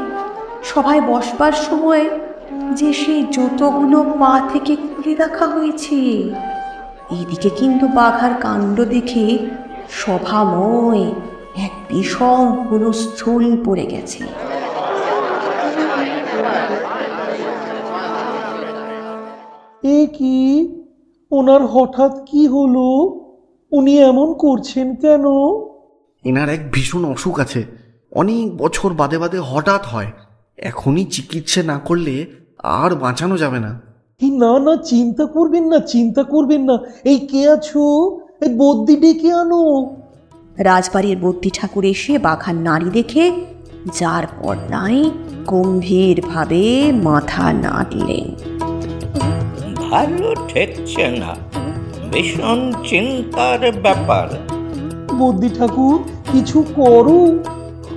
সবাই বসবার সময় যে সেই জুতোগুলো পা থেকে খুলে রাখা হয়েছে। এদিকে কিন্তু বাঘার কাণ্ড দেখে সভাময় এক বিষম হুলস্থুল পড়ে গেছে। এ কি, ওনার হঠাৎ কি হলো? উনি এমন করছেন কেন? এনার এক ভীষণ অসুখ আছে, অনেক বছর বাদে বাদে হঠাৎ হয়। এখনই চিকিৎসা না করলে আর বাঁচানো যাবে না। না না, চিন্তা করবেন না, চিন্তা করবেন না। এই কে আছো? এই বদ্যি ডেকে আনো। রাজবাড়ির বদ্যি ঠাকুর এসে বাঘার নাড়ি দেখে যার পর নাই গম্ভীর ভাবে মাথা নাড়লেন। ভালো ঠেকছে না, ভীষণ চিন্তার ব্যাপার। বদ্যি ঠাকুর, কিছু করো,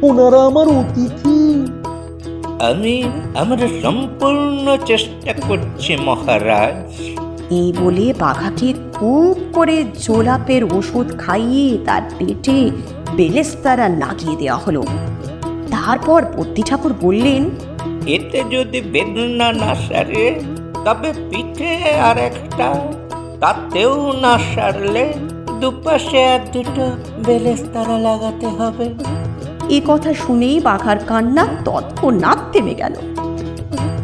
ওনারা আমার অতিথি। আমি আমার সম্পূর্ণ চেষ্টা করছি মহারাজ। এই বলে বাঘাকে খুব করে জোলাপের ওষুধ খাইয়ে তার পেটে বেলেস্তারা লাগিয়ে দেওয়া হলো। তারপর বদ্যি ঠাকুর বললেন, এতে যদি বেদনা না সারে তবে পিঠে আর একটা, তাতেও না সারলে দুপাশে আর দুটো বেলেস্তারা লাগাতে হবে। এ কথা শুনেই বাঘার কান্না তৎক্ষণাৎ থেমে গেল।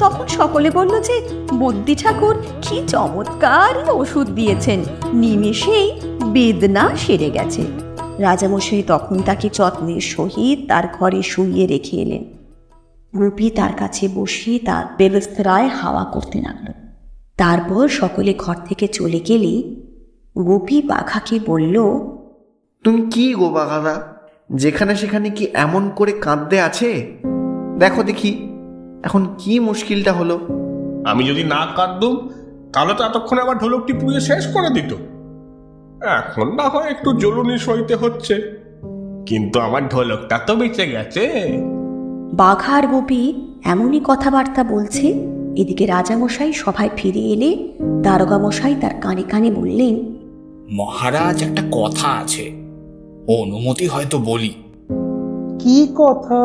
তখন সকলে বলল যে বদ্যি ঠাকুর কি চমৎকার ওষুধ দিয়েছেন, নিমেষেই বেদনা সেরে গেছে। রাজামশাই তখন তাকে যত্নের সহিত তার ঘরে শুইয়ে রেখে এলেন। গুপি তার কাছে বসে তার বেলেস্তারায় হাওয়া করতে লাগলো। তারপর সকলে ঘর থেকে চলে গেলে গুপি বাঘাকে বলল, তুমি কি গো বাঘাদা, যেখানে সেখানে কি এমন করে কাঁদতে আছে? দেখো দেখি এখন কি মুশকিলটা হলো। আমি যদি না কাঁদতুম তাহলে তো এতক্ষণে আবার ঢোলকটি পুড়িয়ে শেষ করে দিত। এখন না হয় একটু জ্বলুনি সইতে হচ্ছে, কিন্তু আমার ঢোলকটা তো বেঁচে গেছে। বাঘা আর গোপী এমনই কথাবার্তা বলছে। এদিকে রাজামশাই সভায় ফিরে এলে দারোগামশাই তার কানে কানে বললেন, মহারাজ, একটা কথা আছে, অনুমতি হয়তো বলি। কি কথা?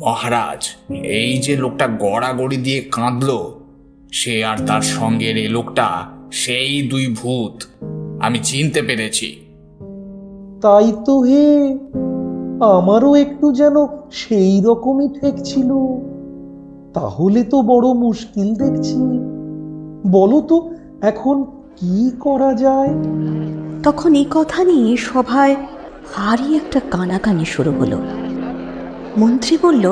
মহারাজ, এই যে লোকটা গড়াগড়ি দিয়ে কাঁদলো, সে আর তার সঙ্গের এ লোকটা সেই দুই ভূত। আমি চিনতে পেরেছি। তাই তো হে, আমারও একটু যেন সেই রকমই ঠেকছিল। তাহলে তো বড় মুশকিল দেখছি। বলো তো এখন কি করা যায়? তখন এই কথা নিয়ে সভায় ভারী একটা কানাকানি শুরু হলো। মন্ত্রী বলল,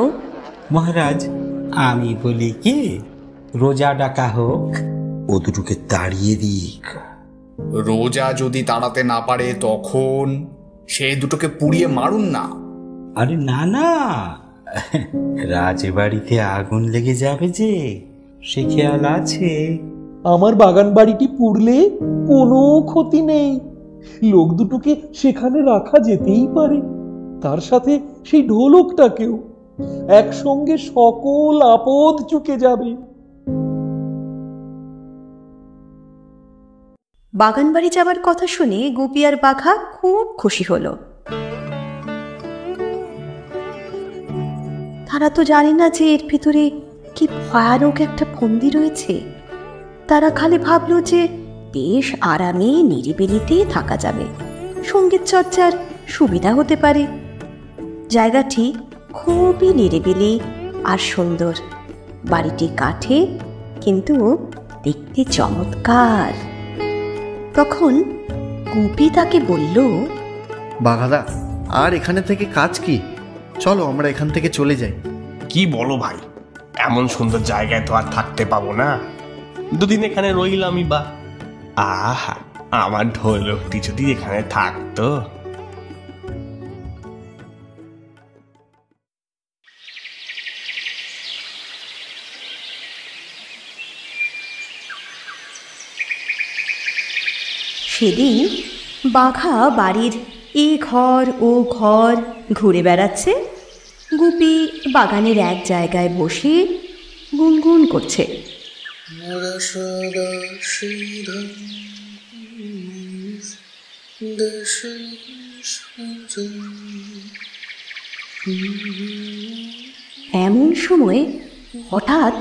মহারাজ, আমি বলি কি, রোজা ডাকা হোক, ও দুটোকে তাড়িয়ে দিক। রোজা যদি তাড়াতে না পারে তখন সে দুটোকে পুড়িয়ে মারুন না। আরে না না, রাজবাড়িতে আগুন লেগে যাবে যে, সে খেয়াল আছে। আমার বাগান বাড়িটি পুড়লে কোনো ক্ষতি নেই, লোক দুটোকে সেখানে রাখা যেতেই পারে, তার সাথে সেই ঢোলকটাকেও। একসঙ্গে সকল আপদ চুকে যাবে। বাগান বাড়ি যাবার কথা শুনে গুপি আর বাঘা খুব খুশি হলো। তারা তো জানে না যে এর ভিতরে কি ভয়ানক একটা ফন্দি রয়েছে। তারা খালি ভাবলো যে বেশ আরামে নিরিবিলিতে থাকা যাবে, সঙ্গীত চর্চার সুবিধা হতে পারে। জায়গাটি খুবই নিরিবিলি আর সুন্দর। বাড়িটি কাঠে, কিন্তু দেখতে চমৎকার। তখন গুপি তাকে বলল, বাঘাদা, আর এখানে থেকে কাজ কি? চলো আমরা এখান থেকে চলে যাই। কি বলো ভাই, এমন সুন্দর জায়গায় তো আর থাকতে পাবো না। দুদিন এখানে রইলামই বা। আহা, আমার ঢোলকটি যদি এখানে থাকতো। সেদিন বাঘা বাড়ির এ ঘর ও ঘর ঘুরে বেড়াচ্ছে। গুপি বাগানের এক জায়গায় বসে গুনগুন করছে। এমন সময় হঠাৎ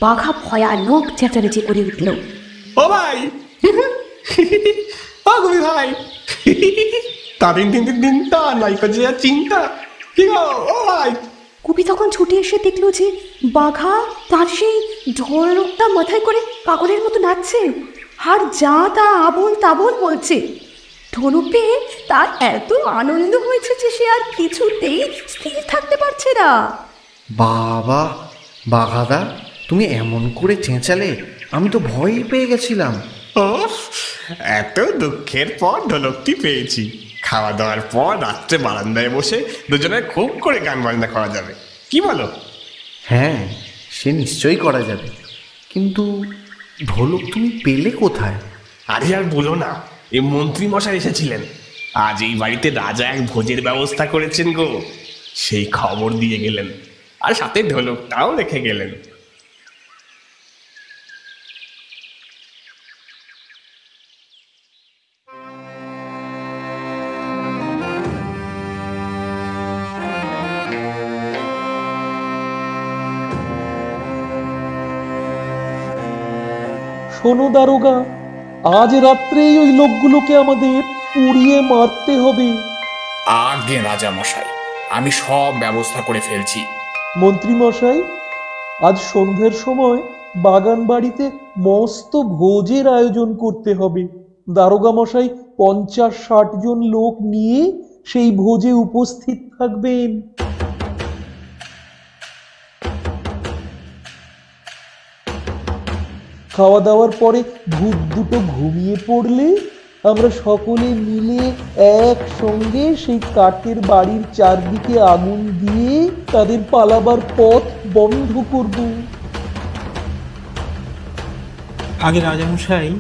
বাঘা ভয়ানক চেঁচামেচি করে উঠল। ও ভাই, ও গুবি ভাই, তাদিন দিন দিন দিন তা নাই কাজে চিন্তা কি গো ও ভাই। গুপি তখন ছুটে এসে দেখলো যে বাঘা তার সেই ঢোলকটা মাথায় করে পাগলের মতো নাচছে, আর যা তা আবোল তাবোল বলছে। ঢোলক পেয়ে তার এত আনন্দ হয়েছে যে সে আর কিছুতেই স্থির থাকতে পারছে না। বাবা, বাঘাদা তুমি এমন করে চেঁচালে আমি তো ভয়ই পেয়ে গেছিলাম। ও, এত দুঃখের পর ঢোলকটি পেয়েছি। খাওয়া দাওয়ার পর রাত্রে বারান্দায় বসে দুজনে খুব করে গান বাজনা করা যাবে, কি বলো? হ্যাঁ, সে নিশ্চয়ই করা যাবে, কিন্তু ঢোলক তুমি পেলে কোথায়? আরে আর বলো না, এই মন্ত্রী মশাই এসেছিলেন। আজ এই বাড়িতে রাজা এক ভোজের ব্যবস্থা করেছেন গো, সেই খবর দিয়ে গেলেন, আর সাথে ঢোলকটাও রেখে গেলেন। শোনো দারোগা, আজ রাত্রেই ওই লোকগুলোকে আমাদের পুড়িয়ে মারতে হবে। আগে রাজা মশাই, আমি সব ব্যবস্থা করে ফেলছি। মন্ত্রী মশাই, আজ সন্ধ্যের সময় বাগান বাড়িতে মস্ত ভোজের আয়োজন করতে হবে। দারোগা মশাই 50-60 জন লোক নিয়ে সেই ভোজে উপস্থিত থাকবেন। খাওয়া দাওয়ার পরে ভূত দুটো ঘুমিয়ে পড়লে আমরা সকলে মিলে একসঙ্গে সেই কাঠের বাড়ির চারদিকে আগুন দিয়ে তাদের পালাবার পথ বন্ধ করব। আগে রাজামশাই,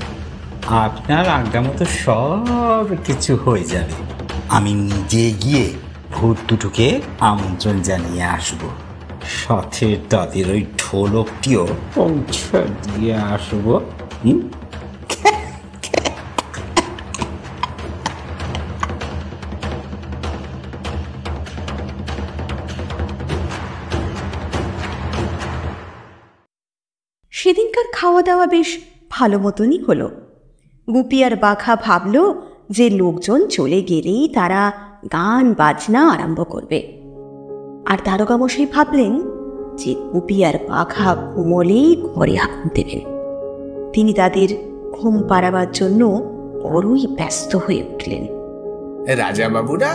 আপনার আজ্ঞা মতো সব কিছু হয়ে যাবে। আমি নিজে গিয়ে ভূত দুটোকে আমন্ত্রণ জানিয়ে আসবো, সাথে তাদের ওই ঢোলকটিও পৌঁছে দিয়ে আসবো। সেদিনকার খাওয়া দাওয়া বেশ ভালো মতনই হলো। গুপি আর বাঘা ভাবল যে লোকজন চলে গেলেই তারা গান বাজনা আরম্ভ করবে, আর দারোগামশাই ভাবলেন যে গুপি আর বাঘা ঘুমলেই ঘরে আগুন দেবেন। তিনি তাদের ঘুম পাড়াবার জন্য বড়ই ব্যস্ত হয়ে উঠলেন। রাজা বাবুরা,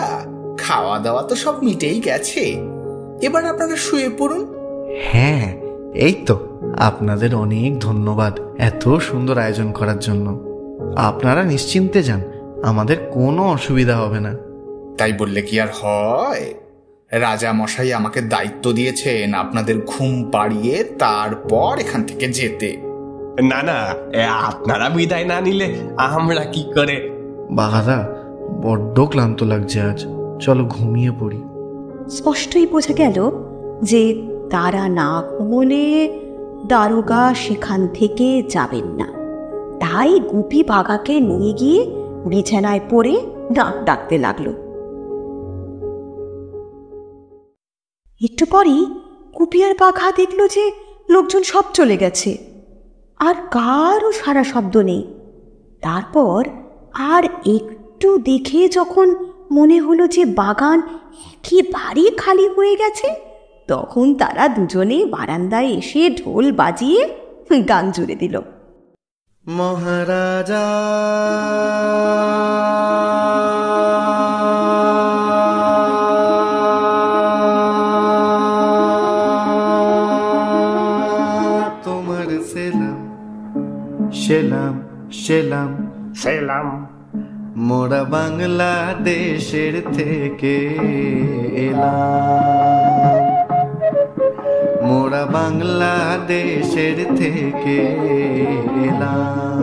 খাওয়া দাওয়া তো সব মিটেই গেছে, এবার আপনারা শুয়ে পড়ুন। হ্যাঁ, এই তো, আপনাদের অনেক ধন্যবাদ এত সুন্দর আয়োজন করার জন্য। আপনারা নিশ্চিন্তে যান, আমাদের কোনো অসুবিধা হবে না। তাই বললে কি আর হয়? রাজা মশাই আমাকে দায়িত্ব দিয়েছেন আপনাদের ঘুম পাড়িয়ে তারপর এখান থেকে যেতে। না না, আপনারা বিদায় না নিলে আমরা কি করে? বাঘাদা, বড্ড ক্লান্ত লাগছে আজ, চলো ঘুমিয়ে পড়ি। স্পষ্টই বোঝা গেল যে তারা না ঘুমোলে দারোগা সেখান থেকে যাবেন না। তাই গুপি বাঘাকে নিয়ে গিয়ে বিছানায় পড়ে ডাক ডাকতে লাগলো। একটু পরই গুপি আর বাঘা দেখলো যে লোকজন সব চলে গেছে, আর কারও সারা শব্দ নেই। তারপর আর একটু দেখে যখন মনে হলো যে বাগান একেবারে খালি হয়ে গেছে, তখন তারা দুজনে বারান্দায় এসে ঢোল বাজিয়ে গান জুড়ে দিল। মহারাজা তোমার সেলাম সেলাম সেলাম সেলাম, মোরা বাংলাদেশের থেকে এলাম, মোরা বাংলাদেশের থেকে এলাম।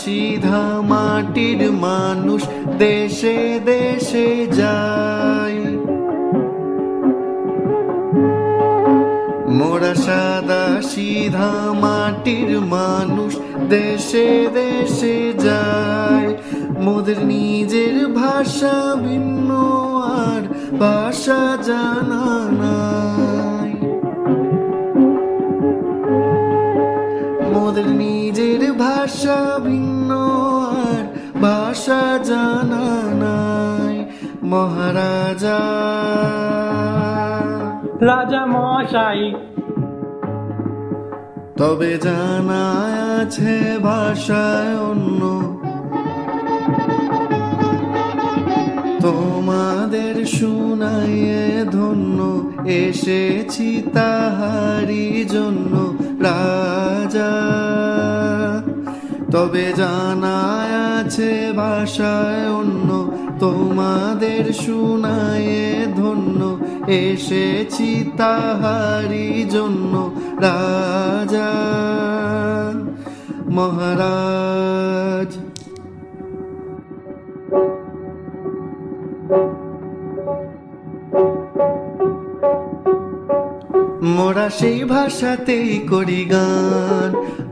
সিধা মাটির মানুষ দেশে দেশে যায়। মোরা সাদা সিধা মাটির মানুষ দেশে দেশে যায়। মোদের নিজের ভাষা ভিন্ন আর ভাষা জানা নাই। মোদের নিজের ভাষা ভিন্ন আর ভাষা জানা নাই। মহারাজা রাজা মশাই, তবে জানা আছে ভাষায় অন্য, তোমাদের শুনাইয়ে ধন্য এসেছি তাহারি জন্য রাজা। তবে জানা আছে ভাষায় অন্য, তোমাদের শুনাইয়ে ধন্য এসেছি তাহারি জন্য রাজা। মহারাজ মোরা সেই ভাষাতেই করি গান,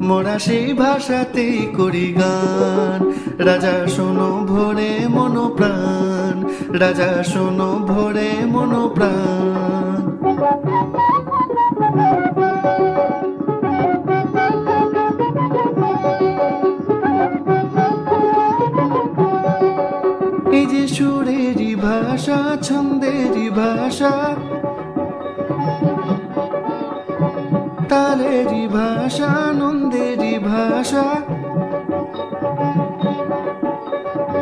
মোরা সেই ভাষাতেই করি গান। রাজা শোনো ভরে মনোপ্রাণ, রাজা শোনো ভরে মনোপ্রাণ। এই যে সুরেরই ভাষা, ছন্দেরই ভাষা, তালেরই ভাষা, আনন্দেরই ভাষা।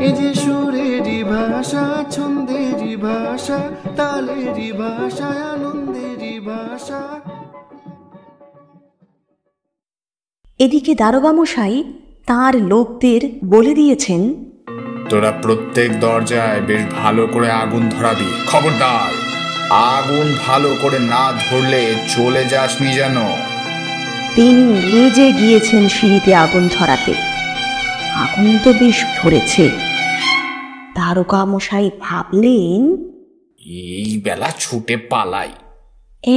এই যে সুরেরই ভাষা, ছন্দেরই ভাষা, তালেরই ভাষা, আনন্দেরই ভাষা। এদিকে দারোগা মশাই তাঁর লোকদের বলে দিয়েছেন, তোরা প্রত্যেক দরজায় বেশ ভালো করে আগুন ধরাবি। খবরদার, আগুন ভালো করে না ধরলে চলে যাসনি যেন। তিনি নিজে গিয়েছেন সিঁড়িতে আগুন ধরাতে। আগুন তো বেশ ধরেছে। দারোগা মশাই ভাবলেন, এই বেলা ছুটে পালাই।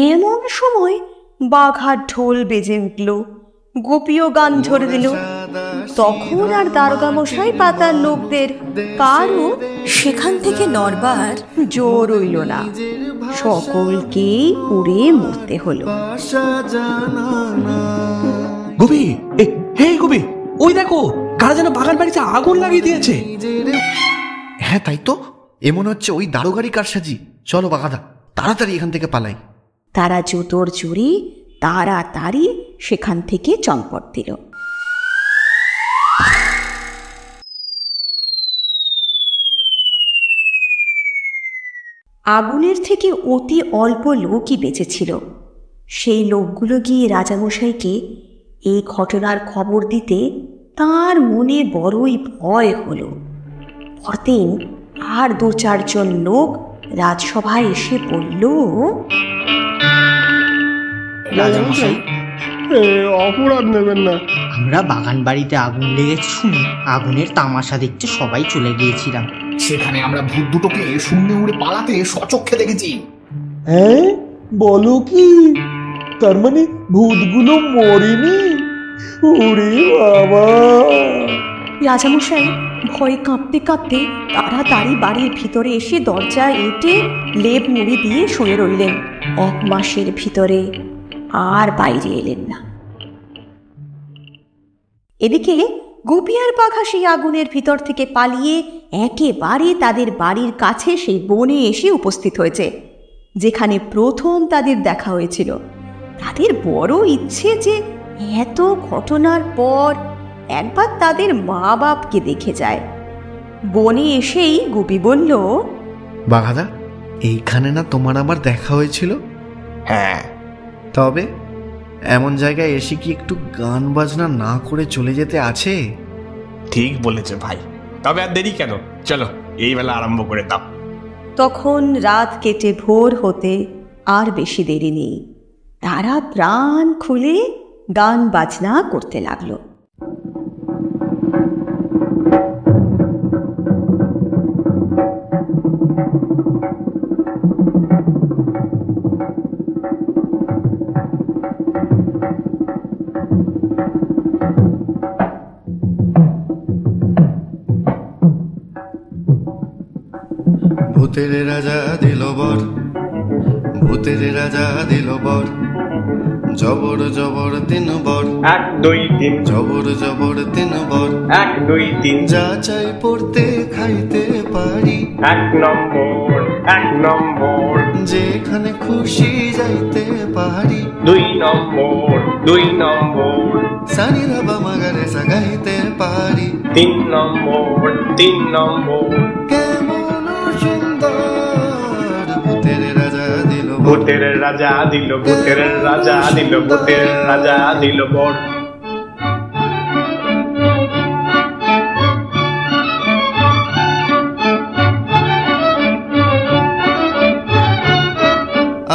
এমন সময় বাঘার ঢোল বেজে উঠল, গোপীও গান ধরে দিল। তখন আর দারোগা মশাই পাতার লোকদের কারও সেখান থেকে নড়বার জোর রইল না। সকলকেই পুড়ে মরতে হলো। গোপী, হে গোপী, ওই দেখো কারা যেন বাগান বাড়িতে আগুন লাগিয়ে দিয়েছে। হ্যাঁ তাই তো, এমন হচ্ছে ওই দারোগারি কারসাজি। চলো বাগাদা, তাড়াতাড়ি এখান থেকে পালাই। তারা জুতোর জুড়ি তাড়াতাড়ি সেখান থেকে চম্পট দিল। আগুনের থেকে অতি অল্প লোকই বেঁচেছিল। সেই লোকগুলো গিয়ে রাজামশাইকে এই ঘটনার খবর দিতে তার মনে বড়ই ভয় হলো। পরদিন আর 2-4 জন লোক রাজসভায় এসে বলল, রাজামশাই, অপরাধ নেবেন না। আমরা বাগান বাড়িতে আগুন লেগেছে শুনে আগুনের তামাশা দেখতে সবাই চলে গিয়েছিলাম। সেখানে আমরা ভূত দুটোকে শূন্যে উড়ে পালাতে সচক্ষে দেখেছি। হ্যাঁ বলো কি? তার মানে ভূতগুলো মরেনি? ওরে বাবা! রাজামশাই ভয়ে কাঁপতে কাঁপতে তাড়াতাড়ি বাড়ির ভিতরে এসে দরজা এঁটে লেপ মুড়ি দিয়ে শুয়ে রইলেন। 1 মাসের ভিতরে আর বাইরে এলেন না। এদিকে গুপি আর বাঘা সেই আগুনের ভিতর থেকে পালিয়ে একেবারে তাদের বাড়ির কাছে সেই বনে এসে উপস্থিত হয়েছে, যেখানে প্রথম তাদের দেখা হয়েছিল। তাদের বড় ইচ্ছে যে এত ঘটনার পর একবার তাদের মা বাপকে দেখে যায়। বনে এসেই গুপি বলল, বাঘাদা, এইখানে না তোমার আমার দেখা হয়েছিল? হ্যাঁ। তবে এমন জায়গায় এসে কি একটু গান বাজনা না করে চলে যেতে আছে? ঠিক বলেছে ভাই, তবে আর দেরি কেন, চলো এই বেলা আরম্ভ করে দাও। তখন রাত কেটে ভোর হতে আর বেশি দেরি নেই। তারা প্রাণ খুলে গান বাজনা করতে লাগলো। ভূতের রাজা দিল বর, ভূতের রাজা দিল বর, জবর জবর 3 বর, 1 2 3, জবর জবর 3 বর, 1 2 3, যা চাই পড়তে খাইতে পারি, 1 নম্বর 1 নম্বর, যেখানে খুশি যাইতে পারি, 2 নম্বর 2 নম্বর, সানি রাবা মাগারে সাগাইতে পারি, 3 নম্বর 3 নম্বর, কেমন সুন্দর ভূতের রাজা দিল বর, ভূতের রাজা দিল, ভূতের রাজা দিল, ভূতের রাজা দিল বর।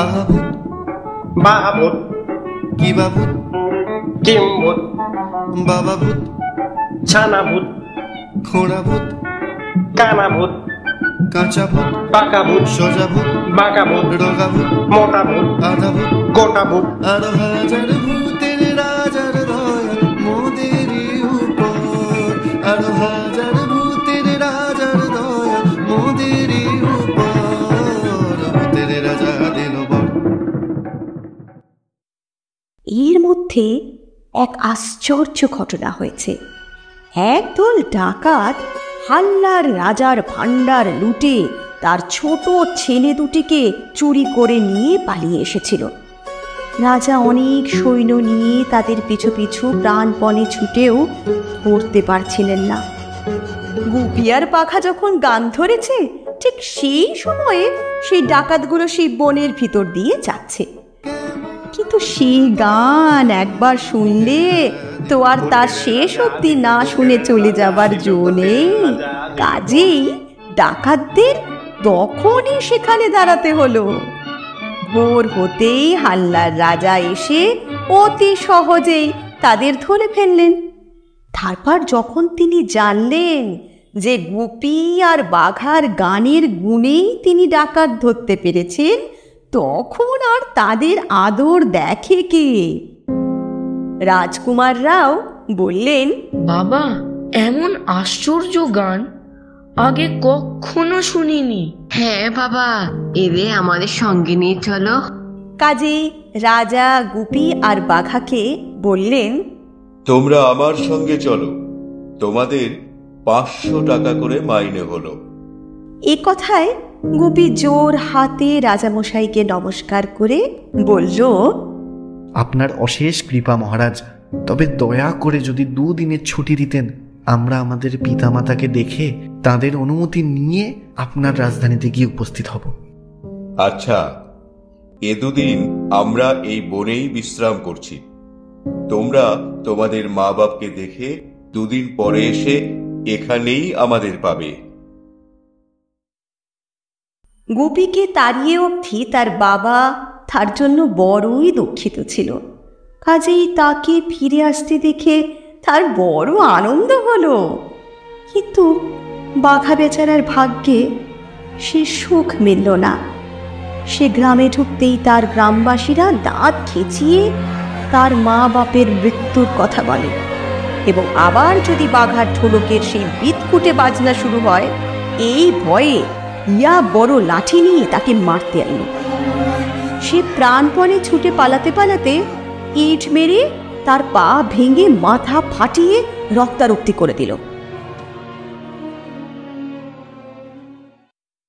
আহা ভূত, বাহা ভূত, কি বা ভূত, কিম ভূত, বাবা ভূত, ছানা ভূত, খোঁড়া ভূত, কানা ভূত, কাঁচা ভূত, পাকা ভূত, সোজা ভূত, বাঁকা ভূত, রোগা ভূত, মোটা ভূত, আধা ভূত, গোটা ভূত, আর হাজার ভূতের রাজার দয়া মোদেরই উপর, আর হাজার ভূতের রাজার দয়া মোদেরই উপর, ভূতের রাজা দিল বর। এর মধ্যে এক আশ্চর্য ঘটনা হয়েছে। একদল ডাকাত হাল্লার রাজার ভাণ্ডার লুটে তার ছোট ছেলে দুটিকে চুরি করে নিয়ে পালিয়ে এসেছিল। রাজা অনেক সৈন্য নিয়ে তাদের পিছু পিছু প্রাণপণে ছুটেও ধরতে পারছিলেন না। গুপি আর পাখা যখন গান ধরেছে, ঠিক সেই সময়ে সেই ডাকাতগুলো সেই বনের ভিতর দিয়ে যাচ্ছে। কিন্তু সেই গান একবার শুনলে তো আর তার শেষ অবধি না শুনে চলে যাবার জো নেই। কাজেই ডাকাতদের তখনই সেখানে দাঁড়াতে হলো। ভোর হতেই হাল্লার রাজা এসে অতি সহজেই তাদের ধরে ফেললেন। তারপর যখন তিনি জানলেন যে গুপি আর বাঘার গানের গুণেই তিনি ডাকাত ধরতে পেরেছেন, তখন আর তাদের আদর দেখে কে। রাজকুমাররাও বললেন, বাবা, এমন আশ্চর্য গান আগে কখনো শুনিনি। হ্যাঁ বাবা, এদের আমাদের সঙ্গে নিয়ে চলো। কাজেই রাজা গুপি আর বাঘাকে বললেন, তোমরা আমার সঙ্গে চলো, তোমাদের 500 টাকা করে মাইনে হলো। এ কথায় গুপি জোর হাতে রাজামশাইকে নমস্কার করে বলল, আপনার অশেষ কৃপা মহারাজ, তবে দয়া করে যদি 2 দিনের ছুটি দিতেন, আমরা আমাদের পিতামাতাকে দেখে তাদের অনুমতি নিয়ে আপনার রাজধানীতে গিয়ে উপস্থিত হব। আচ্ছা, এ 2 দিন আমরা এই বনেই বিশ্রাম করছি। তোমরা তোমাদের মা বাপকে দেখে 2 দিন পরে এসে এখানেই আমাদের পাবে। গুপিকে তাড়িয়ে অবধি তার বাবা তার জন্য বড়ই দুঃখিত ছিল। কাজেই তাকে ফিরে আসতে দেখে তার বড় আনন্দ হলো। কিন্তু বাঘা বেচারার ভাগ্যে সে সুখ মিলল না। সে গ্রামে ঢুকতেই তার গ্রামবাসীরা দাঁত খেঁচিয়ে তার মা বাপের মৃত্যুর কথা বলে, এবং আবার যদি বাঘার ঢোলকের সেই বিদকুটে বাজনা শুরু হয়, এই ভয়ে ইয়া বড় লাঠি নিয়ে তাকে মারতে এলো। সে প্রাণপণে ছুটে পালাতে পালাতে ইট মেরে তার পা ভেঙে মাথা ফাটিয়ে রক্তারক্তি করে দিল।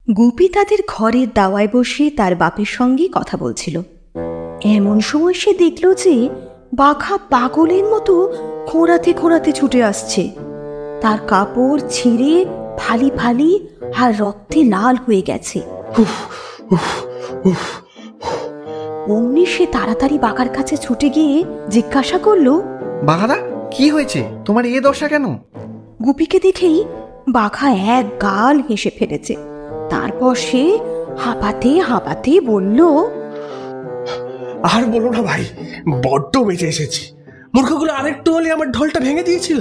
গুপি তাদের ঘরের দাওয়ায় বসে তার বাপের সঙ্গে কথা বলছিল। এমন সময় সে দেখল যে বাঘা পাগলের মতো খোঁড়াতে খোঁড়াতে ছুটে আসছে। তার কাপড় ছিঁড়ে ফালি ফালি আর রক্তে লাল হয়ে গেছে। অমনি সে তাড়াতাড়ি বাঘার কাছে ছুটে গিয়ে জিজ্ঞাসা করলো, বাঘাদা, কি হয়েছে? তোমার এ দশা কেন? গুপিকে দেখেই বাঘা এক গাল হেসে ফেলেছে। তারপর সে হাঁপাতে হাঁপাতে বলল, আর বলো না ভাই, বড্ড বেঁচে এসেছি। মূর্খগুলো আরেকটু হলে আমার ঢোলটা ভেঙে দিয়েছিল।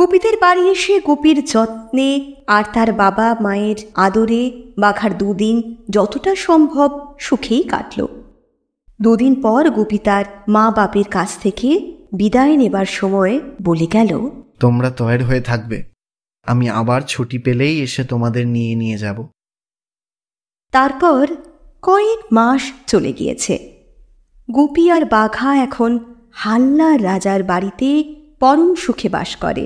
গোপীদের বাড়ি এসে গোপীর যত্নে আর তার বাবা মায়ের আদরে বাঘার দুদিন যতটা সম্ভব সুখেই কাটল। দুদিন পর গোপী তার মা বাপের কাছ থেকে বিদায় নেবার সময় বলে গেল, তোমরা তৈরি হয়ে থাকবে, আমি আবার ছুটি পেলেই এসে তোমাদের নিয়ে যাব। তারপর কয়েক মাস চলে গিয়েছে। গোপী আর বাঘা এখন হাল্লার রাজার বাড়িতে পরম সুখে বাস করে।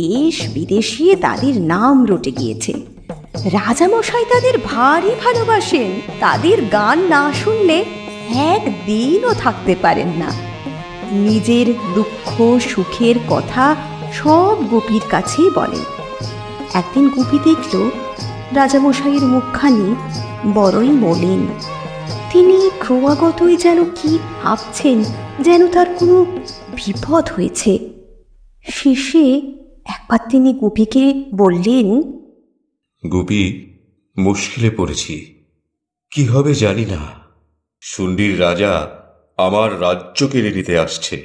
দেশ বিদেশে তাদের নাম রটে গিয়েছে। রাজামশাই তাদের ভারী ভালোবাসেন। তাদের গান না শুনলে একদিনও থাকতে পারেন না। নিজের দুঃখ সুখের কথা সব গোপীর কাছেই বলেন। একদিন গোপী দেখল রাজামশাইয়ের মুখখানি বড়ই মলিন। তিনি ক্রমাগতই যেন কি ভাবছেন, যেন তার কোনো বিপদ হয়েছে। শেষে একবার তিনি গোপীকে বললেন, গোপী, মুশকিলে পড়েছি, কি হবে জানি না। শুন্ডির রাজা আমার রাজ্য কেড়ে নিতে আসছে।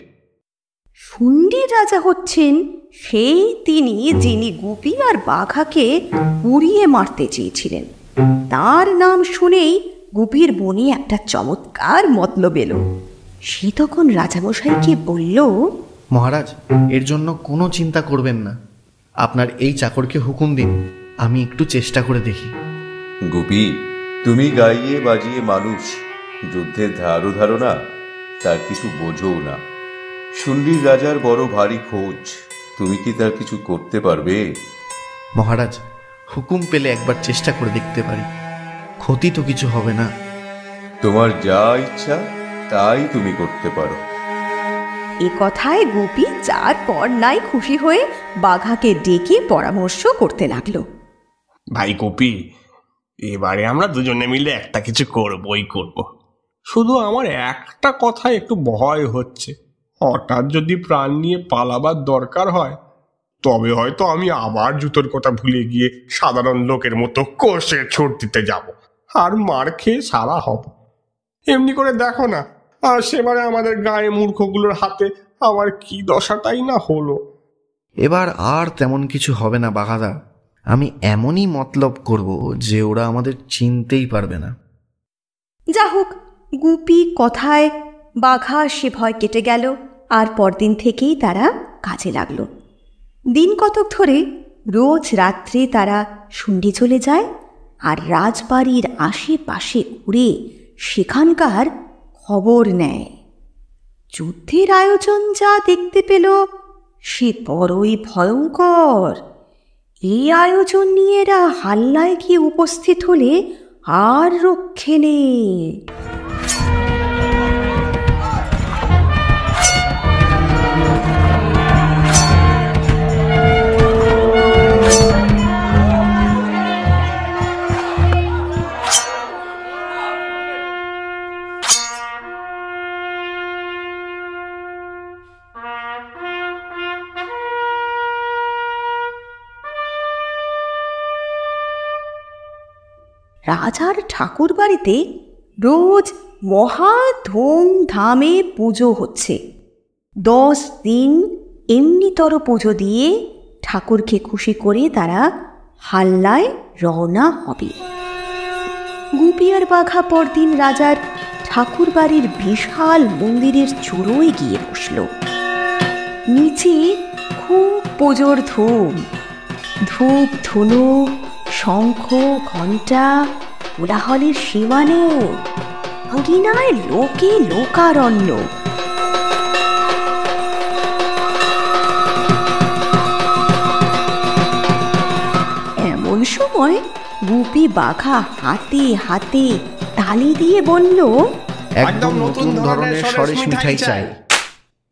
শুন্ডির রাজা হচ্ছেন সেই তিনি যিনি গোপী আর বাঘাকে পুড়িয়ে মারতে চেয়েছিলেন। তার নাম শুনেই গোপীর মনে একটা চমৎকার মতলব এলো। সে তখন রাজামশাইকে বলল, মহারাজ, এর জন্য কোনো চিন্তা করবেন না। আপনার এই চাকরকে হুকুম দিন, আমি একটু চেষ্টা করে দেখি। গোপী, তুমি গাইয়ে বাজিয়ে মানুষ, যুদ্ধের ধারও ধারো না, তার কিছু বোঝো না। শুন্ডির রাজার বড় ভারী খোঁজ, তুমি কি তার কিছু করতে পারবে? মহারাজ, হুকুম পেলে একবার চেষ্টা করে দেখতে পারি, ক্ষতি তো কিছু হবে না। তোমার যা ইচ্ছা তাই তুমি করতে পারো। এ কথায় গোপী যার পর নাই খুশি হয়ে বাঘাকে ডেকে পরামর্শ করতে লাগলো। ভাই গোপী, এবারে আমরা দুজনে মিলে একটা কিছু করবই করব। শুধু আমার একটা কথায় একটু ভয় হচ্ছে, হঠাৎ যদি প্রাণ নিয়ে পালাবার দরকার হয়, তবে হয়তো আমি আবার জুতোর কথা ভুলে গিয়ে সাধারণ লোকের মতো কষে ছুট দিতে যাব আর মার খেয়ে সারা হব। এমনি করে দেখো না, আর সেবারে আমাদের গায়ে মূর্খগুলোর হাতে আমার কি দশাটাই না হলো। এবার আর তেমন কিছু হবে না বাঘাদা। আমি এমনই মতলব করব যে ওরা আমাদের চিনতেই পারবে না। যা হোক, গোপী কথায় বাঘা সে ভয় কেটে গেল। আর পরদিন থেকেই তারা কাজে লাগলো। দিন কতক ধরে রোজ রাত্রে তারা শুন্ডি চলে যায় আর রাজবাড়ির আশেপাশে ঘুরে সেখানকার খবর নেয়। যুদ্ধের আয়োজন যা দেখতে পেল সে বড়ই ভয়ঙ্কর। এই আয়োজন নিয়ে এরা হাল্লায় গিয়ে উপস্থিত হলে আর রক্ষে নেই। রাজার ঠাকুর বাড়িতে রোজ মহা ধুমধামে পুজো হচ্ছে। 10 দিন এমনিতর পুজো দিয়ে ঠাকুরকে খুশি করে তারা হাল্লায় রওনা হবে। গোপী আর বাঘা পরদিন রাজার ঠাকুর বাড়ির বিশাল মন্দিরের চূড়োয় গিয়ে বসল। নিচে খুব পুজোর ধুম, ধূপ ধুনো, শঙ্খ ঘণ্টা, কোলাহলের সীমা নেই। অগিনায় লোকে লোকারণ্য। এমন সময় গোপী বাঘা হাতে হাতে তালি দিয়ে বলল, একদম নতুন ধরনের সরেস মিঠাই চাই।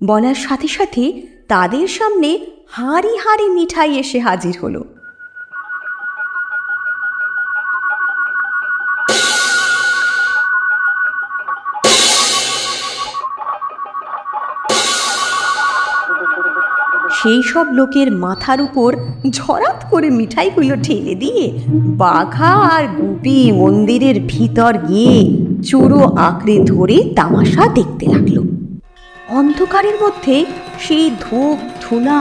বলার সাথে সাথে তাদের সামনে হাঁড়ি হাঁড়ি মিঠাই এসে হাজির হলো। সেই সব লোকের মাথার উপর ঝরাত করে মিঠাইগুলো ঠেলে দিয়ে বাঘা আর গোপী মন্দিরের ভিতর গিয়ে চূড়ো আঁকড়ে ধরে তামাশা দেখতে লাগলো। অন্ধকারের মধ্যে সেই ধূপ ধুনা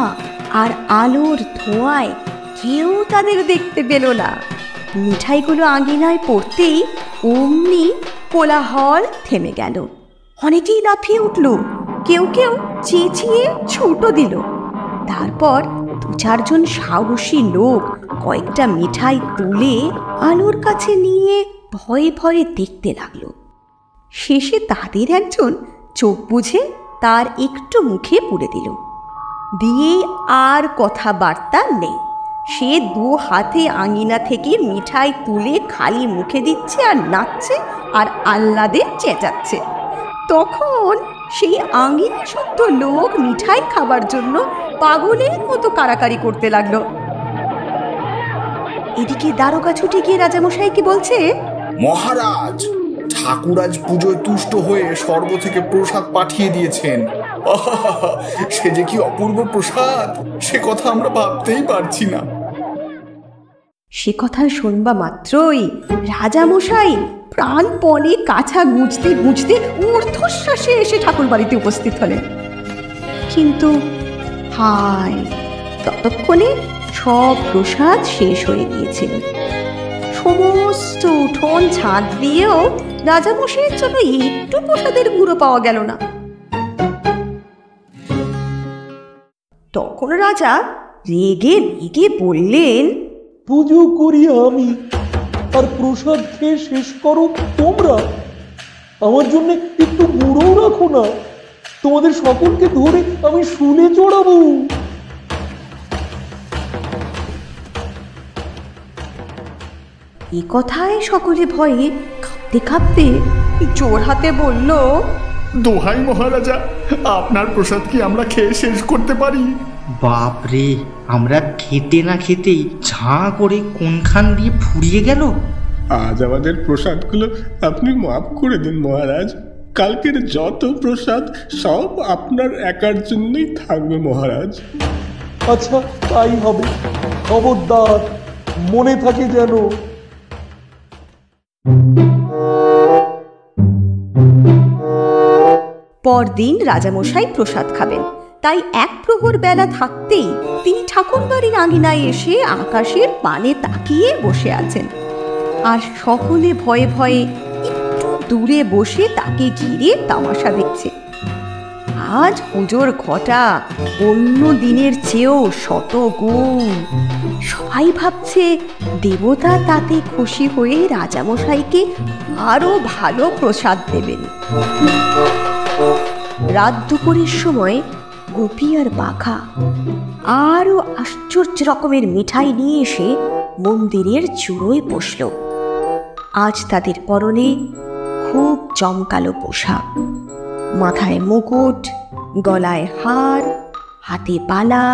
আর আলোর ধোঁয়ায় কেউ তাদের দেখতে পেল না। মিঠাইগুলো আঙিনায় পড়তেই অমনি কোলাহল থেমে গেল। অনেকেই লাফিয়ে উঠল, কেউ কেউ চেঁচিয়ে ছুটো দিল। তারপর 2-4জন সাহসী লোক কয়েকটা মিঠাই তুলে আলোর কাছে নিয়ে ভয়ে ভয়ে দেখতে লাগলো। শেষে তাদের একজন চোখ বুঝে তার একটু মুখে পুরে দিল, দিয়ে আর কথাবার্তা নেই। সে 2 হাতে আঙিনা থেকে মিঠাই তুলে খালি মুখে দিচ্ছে আর নাচছে আর আহ্লাদে চেঁচাচ্ছে। তখন সেই আঙিনা শুদ্ধ লোক মিঠাই খাবার জন্য পাগলের মতো কাড়াকাড়ি করতে লাগলো। এদিকে দারোগা ছুটে গিয়ে রাজামশাইকে বলছে, মহারাজ, ঠাকুর আজ পুজোয় তুষ্ট হয়ে স্বর্গ থেকে প্রসাদ পাঠিয়ে দিয়েছেন। সে যে কি অপূর্ব প্রসাদ, সে কথা আমরা ভাবতেই পারছি না। সে কথা শুনবা মাত্রই রাজামশাই প্রাণপণে কাছা গুঁজতে গুঁজতে ঊর্ধ্বশ্বাসে এসে ঠাকুর বাড়িতে উপস্থিত হলেন। কিন্তু হায়, ততক্ষণে সব প্রসাদ শেষ হয়ে গিয়েছিল। সমস্ত উঠোন ছাদ দিয়েও রাজামশাইয়ের জন্য একটু প্রসাদের গুঁড়ো পাওয়া গেল না। তখন রাজা রেগে রেগে বললেন, পুজো করি আমি, আর প্রসাদ খেয়ে শেষ করো তোমরা? আমার জন্য একটু গুঁড়ো রাখো না, তোমাদের সকলকে ধরে আমি শুলে চড়াবো। এ কথায় সকলে ভয়ে কাঁপতে কাঁপতে জোর হাতে বলল, দোহাই মহারাজা, আপনার প্রসাদ কি আমরা খেয়ে শেষ করতে পারি? বাপরে, আমরা খেতে না খেতেই ঝাঁ করে কোনখান দিয়ে ফুরিয়ে গেল। আজ আমাদের প্রসাদগুলো আপনি মাফ করে দিন মহারাজ। কালকের যত প্রসাদ সব আপনার একার জন্যই থাকবে মহারাজ। আচ্ছা, তাই হবে। খবরদার, মনে থাকে যেন। পরদিন রাজামশাই প্রসাদ খাবেন, তাই 1 প্রহর বেলা থাকতেই তিনি ঠাকুর বাড়ির আঙিনায় এসে আকাশের পানে তাকিয়ে বসে আছেন। আর সকলে ভয়ে ভয়ে একটু দূরে বসে তাকে ঘিরে তামাশা দেখছে। আজ পুজোর ঘটা অন্য দিনের চেয়েও 100 গুণ। সবাই ভাবছে দেবতা তাতে খুশি হয়ে রাজামশাইকে আরো ভালো প্রসাদ দেবেন। রাত দুপুরের সময় গোপী আর বাঘা আরো আশ্চর্য রকমের মিঠাই নিয়ে এসে মন্দিরের চূড়োয় বসল। আজ তাদের পরনে খুব জমকালো পোশাক, মাথায় মুকুট, গলায় হার, হাতে পালা,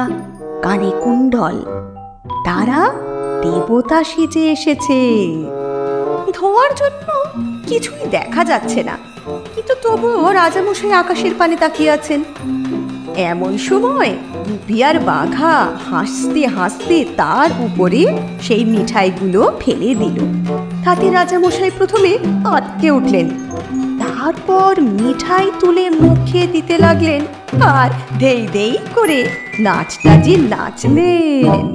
কানে কুণ্ডল। তারা দেবতা সেজে এসেছে। ধোঁয়ার জন্য কিছুই দেখা যাচ্ছে না, কিন্তু তবুও রাজামশাই আকাশের পানে তাকিয়ে আছেন। এমন সময় গুপি আর বাঘা হাসতে হাসতে তার উপরে সেই মিঠাইগুলো ফেলে দিল। তাতে রাজামশাই প্রথমে আটকে উঠলেন, তারপর মিঠাই তুলে মুখে দিতে লাগলেন আর দেই দেই করে নাচটা যে নাচলেন।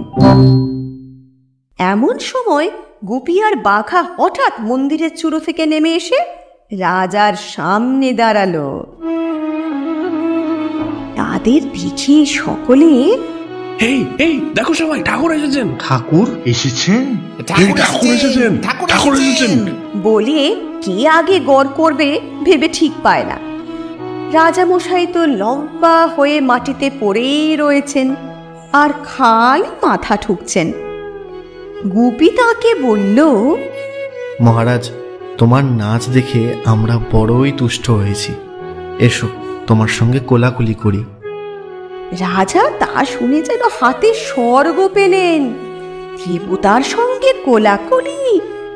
এমন সময় গুপি আর বাঘা হঠাৎ মন্দিরের চূড়ো থেকে নেমে এসে রাজার সামনে দাঁড়ালো। তাদের দেখে সকলে, এই এই দেখো সবাই, ঠাকুর এসেছেন। ঠাকুর এসেছেন? ঠাকুর এসেছেন, ঠাকুর এসেছেন বলে কে আগে গড় করবে ভেবে ঠিক পায় না। রাজামশাই তো লম্বা হয়ে মাটিতে পড়েই রয়েছেন আর খালি মাথা ঠুকছেন। গুপি তাকে বলল, মহারাজ, তোমার নাচ দেখে আমরা বড়ই তুষ্ট হয়েছি। এসো, তোমার সঙ্গে কোলাকুলি করি। রাজা তা শুনে যেন হাতে স্বর্গ পেলেন। দেবতার সঙ্গে কোলাকুলি,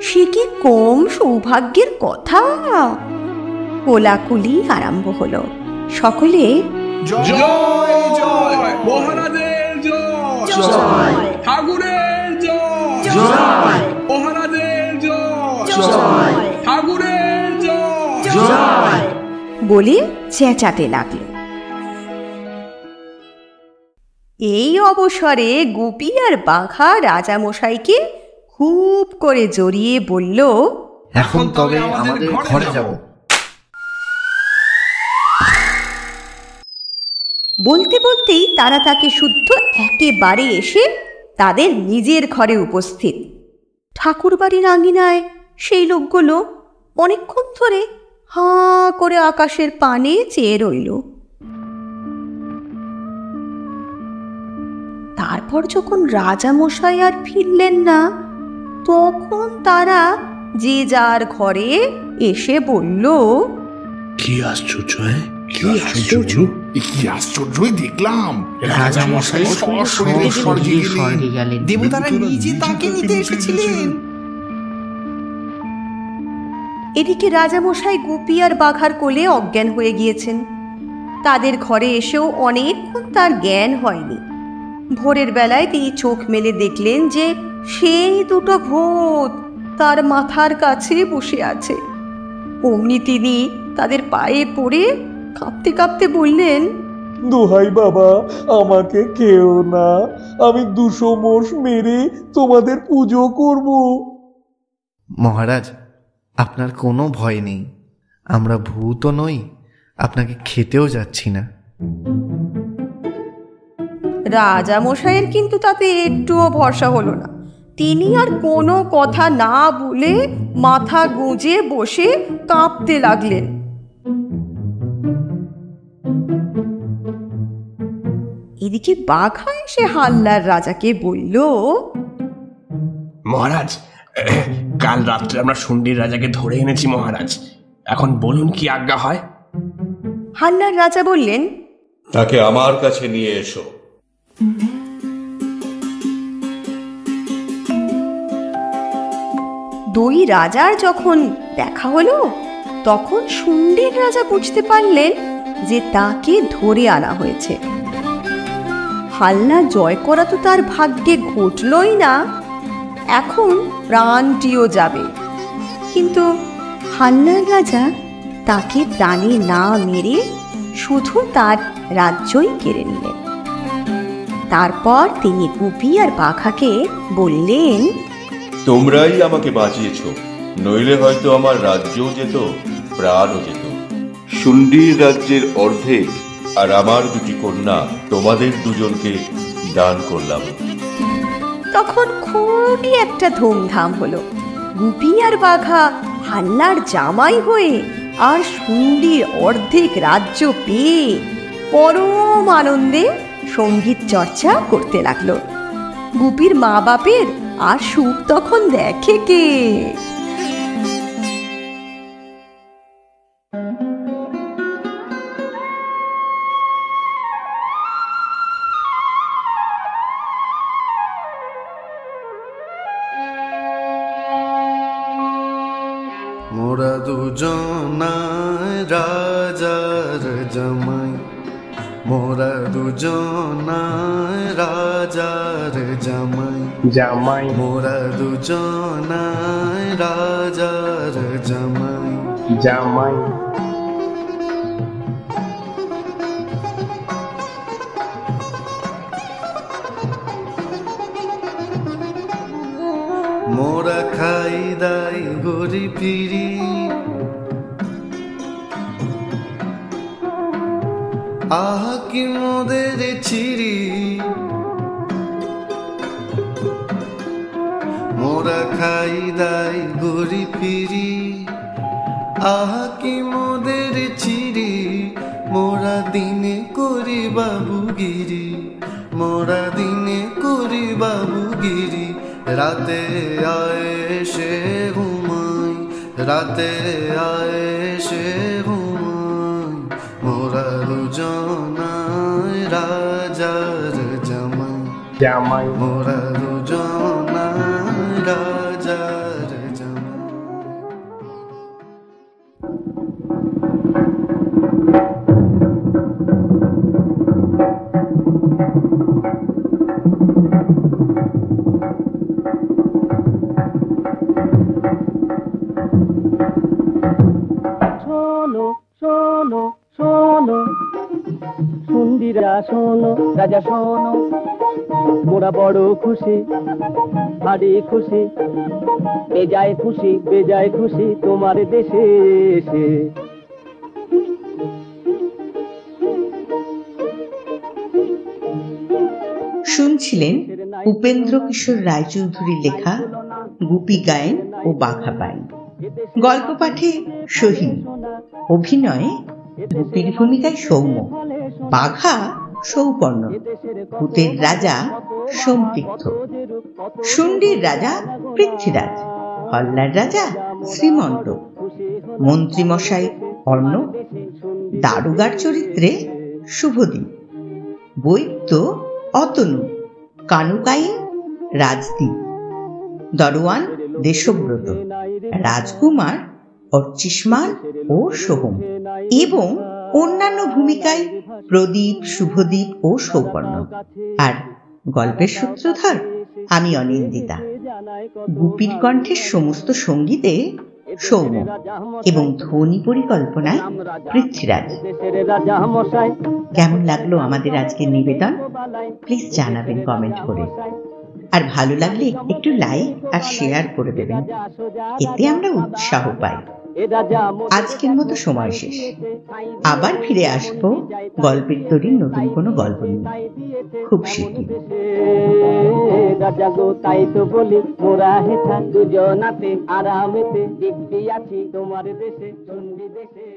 সে কি কম সৌভাগ্যের কথা? কোলাকুলি আরম্ভ হলো। সকলে জয় জয় মহারাজের জয়, ঠাকুরের জয়, মহারাজের জয়, ঠাকুরের জয় বলে চেঁচাতে লাগলো। এই অবসরে গুপি আর বাঘা রাজামশাইকে খুব করে জড়িয়ে বলল, এখন তবে আমাদের ঘরে যাব। বলতে বলতেই তারা তাকে শুদ্ধ একেবারে এসে তাদের নিজের ঘরে উপস্থিত। ঠাকুরবাড়ির আঙিনায় সেই লোকগুলো অনেকক্ষণ ধরে হাঁ করে আকাশের পানে চেয়ে রইল। তারপর যখন রাজামশাই আর ফিরলেন না, তখন তারা যে যার ঘরে এসে বলল, কি আশ্চর্য, কি আশ্চর্য, কি আশ্চর্যই দেখলাম। রাজামশাই স্বর্গে গেলেন, দেবতারা নিজে তাকে নিতে এসেছিলেন। এদিকে রাজামশাই গুপি আর বাঘার কোলে অজ্ঞান হয়ে গিয়েছেন। তাদের ঘরে এসেও অনেকক্ষণ তার জ্ঞান হয়নি। ভোরের বেলায় তিনি চোখ মেলে দেখলেন যে সেই দুটো ভূত তার মাথার কাছে বসে আছে। অমনি তিনি তাদের পায়ে পড়ে কাঁপতে কাঁপতে বললেন, দোহাই বাবা, আমাকে খেও না, আমি 200 মোষ মেরে তোমাদের পুজো করব। মহারাজ, আপনার কোনো ভয় নেই, আমরা ভূতও নই, আপনাকে খেতেও যাচ্ছি না। রাজামশাইয়ের কিন্তু তাতে একটুও ভরসা হলো না। তিনি আর কোনো কথা না বলে মাথা গুঁজে বসে কাঁপতে লাগলেন। এদিকে বাঘা এসে হাল্লার রাজাকে বলল, মহারাজ, কাল রাত্রে আমরা শুন্ডির রাজাকে ধরে এনেছি মহারাজ। এখন বলুন কি আজ্ঞা হয়। হাল্লার রাজা বললেন, তাকে আমার কাছে নিয়ে এসো। দুই রাজার যখন দেখা হলো, তখন শুন্ডির রাজা বুঝতে পারলেন যে তাকে ধরে আনা হয়েছে। হাল্লা জয় করা তো তার ভাগ্যে ঘটলই না, এখন প্রাণটিও যাবে। কিন্তু হাল্লার রাজা তাকে প্রাণে না মেরে শুধু তার রাজ্যই কেড়ে নিলেন। তারপর তিনি গুপি আর বাঘাকে বললেন, তোমরাই আমাকে বাঁচিয়েছ, নইলে হয়তো আমার রাজ্যও যেত, প্রাণও যেত। শুন্ডির রাজ্যের অর্ধেক আর আমার 2টি কন্যা তোমাদের দুজনকে দান করলাম। তখন খুবই একটা ধুমধাম হলো। গুপি আর বাঘা হাল্লার জামাই হয়ে আর শুন্ডির অর্ধেক রাজ্য পেয়ে পরম আনন্দে সঙ্গীত চর্চা করতে লাগলো। গুপির মা বাপের আর সুখ তখন দেখে কে। মোরা দুজনায় রাজার জামাই, মোরা দুজনায় রাজার জামাই, জামাই মোরা দুজনায় রাজার জামাই, জামাই মোরা খাই দাই ঘুরি ফিরি, আহা কি মোদের চিরি, মোরা খাই দাই ঘুরি ফিরি, আহা কি মোদের চিরি, মোরা দিনে করি বাবুগিরি, মোরা দিনে করি বাবুগিরি, রাতে আয়ে সে ঘুমাই, রাতে আয়ে সে ঘুমাই, মোরা দুজনায় রাজার জামাই, জামাই মোরা দুজনায় রাজার জামাই। শোনো শোনো শোনো, শুন্ডির শোনো রাজা শোনো, মোরা বড় খুশি ভারী খুশি, বেজায় খুশি তোমার দেশে এসে। শুনছিলেন উপেন্দ্র কিশোর রায়চৌধুরীর লেখা গুপি গায়েন ও বাঘা বাইন। গল্প পাঠে সোহিনী, অভিনয়ে গুপির ভূমিকায় সৌম্য, বাঘা সৌপর্ণ, ভূতের রাজা সোমতীর্থ, শুন্ডির রাজা পৃথ্বীরাজ, হল্লার রাজা শ্রীমন্ত, মন্ত্রীমশাই অর্ণব, দারোগার চরিত্রে শুভদীপ, বৈদ্য অতনু, কানুকাইন রাজদীপ, দরোয়ান দেশব্রত, রাজকুমার অর্চিষ্মান ও সোহম এবং অন্যান্য ভূমিকায় প্রদীপ, শুভদীপ ও সৌপর্ণ। আর গল্পের সূত্রধর আমি অনিন্দিতা। গুপির কণ্ঠের সমস্ত সঙ্গীতে সৌম্য এবং ধ্বনি পরিকল্পনায় পৃথ্বীরাজ। কেমন লাগলো আমাদের আজকের নিবেদন? প্লিজ জানাবেন কমেন্ট করে। আর ভালো লাগলে একটু লাইক আর শেয়ার করে দেবেন, এতে আমরা উৎসাহ পাই। আজকের মতো সময় শেষ। আবার ফিরে আসবো গল্পের তৈরির নতুন কোনো গল্প নিয়ে খুব শীঘ্রই। রাজা গো তাই তো বলি মোরা হেথা দুজনাতে আরামেতে দিব্যি আছি তোমার দেশে, চণ্ডী দেশে।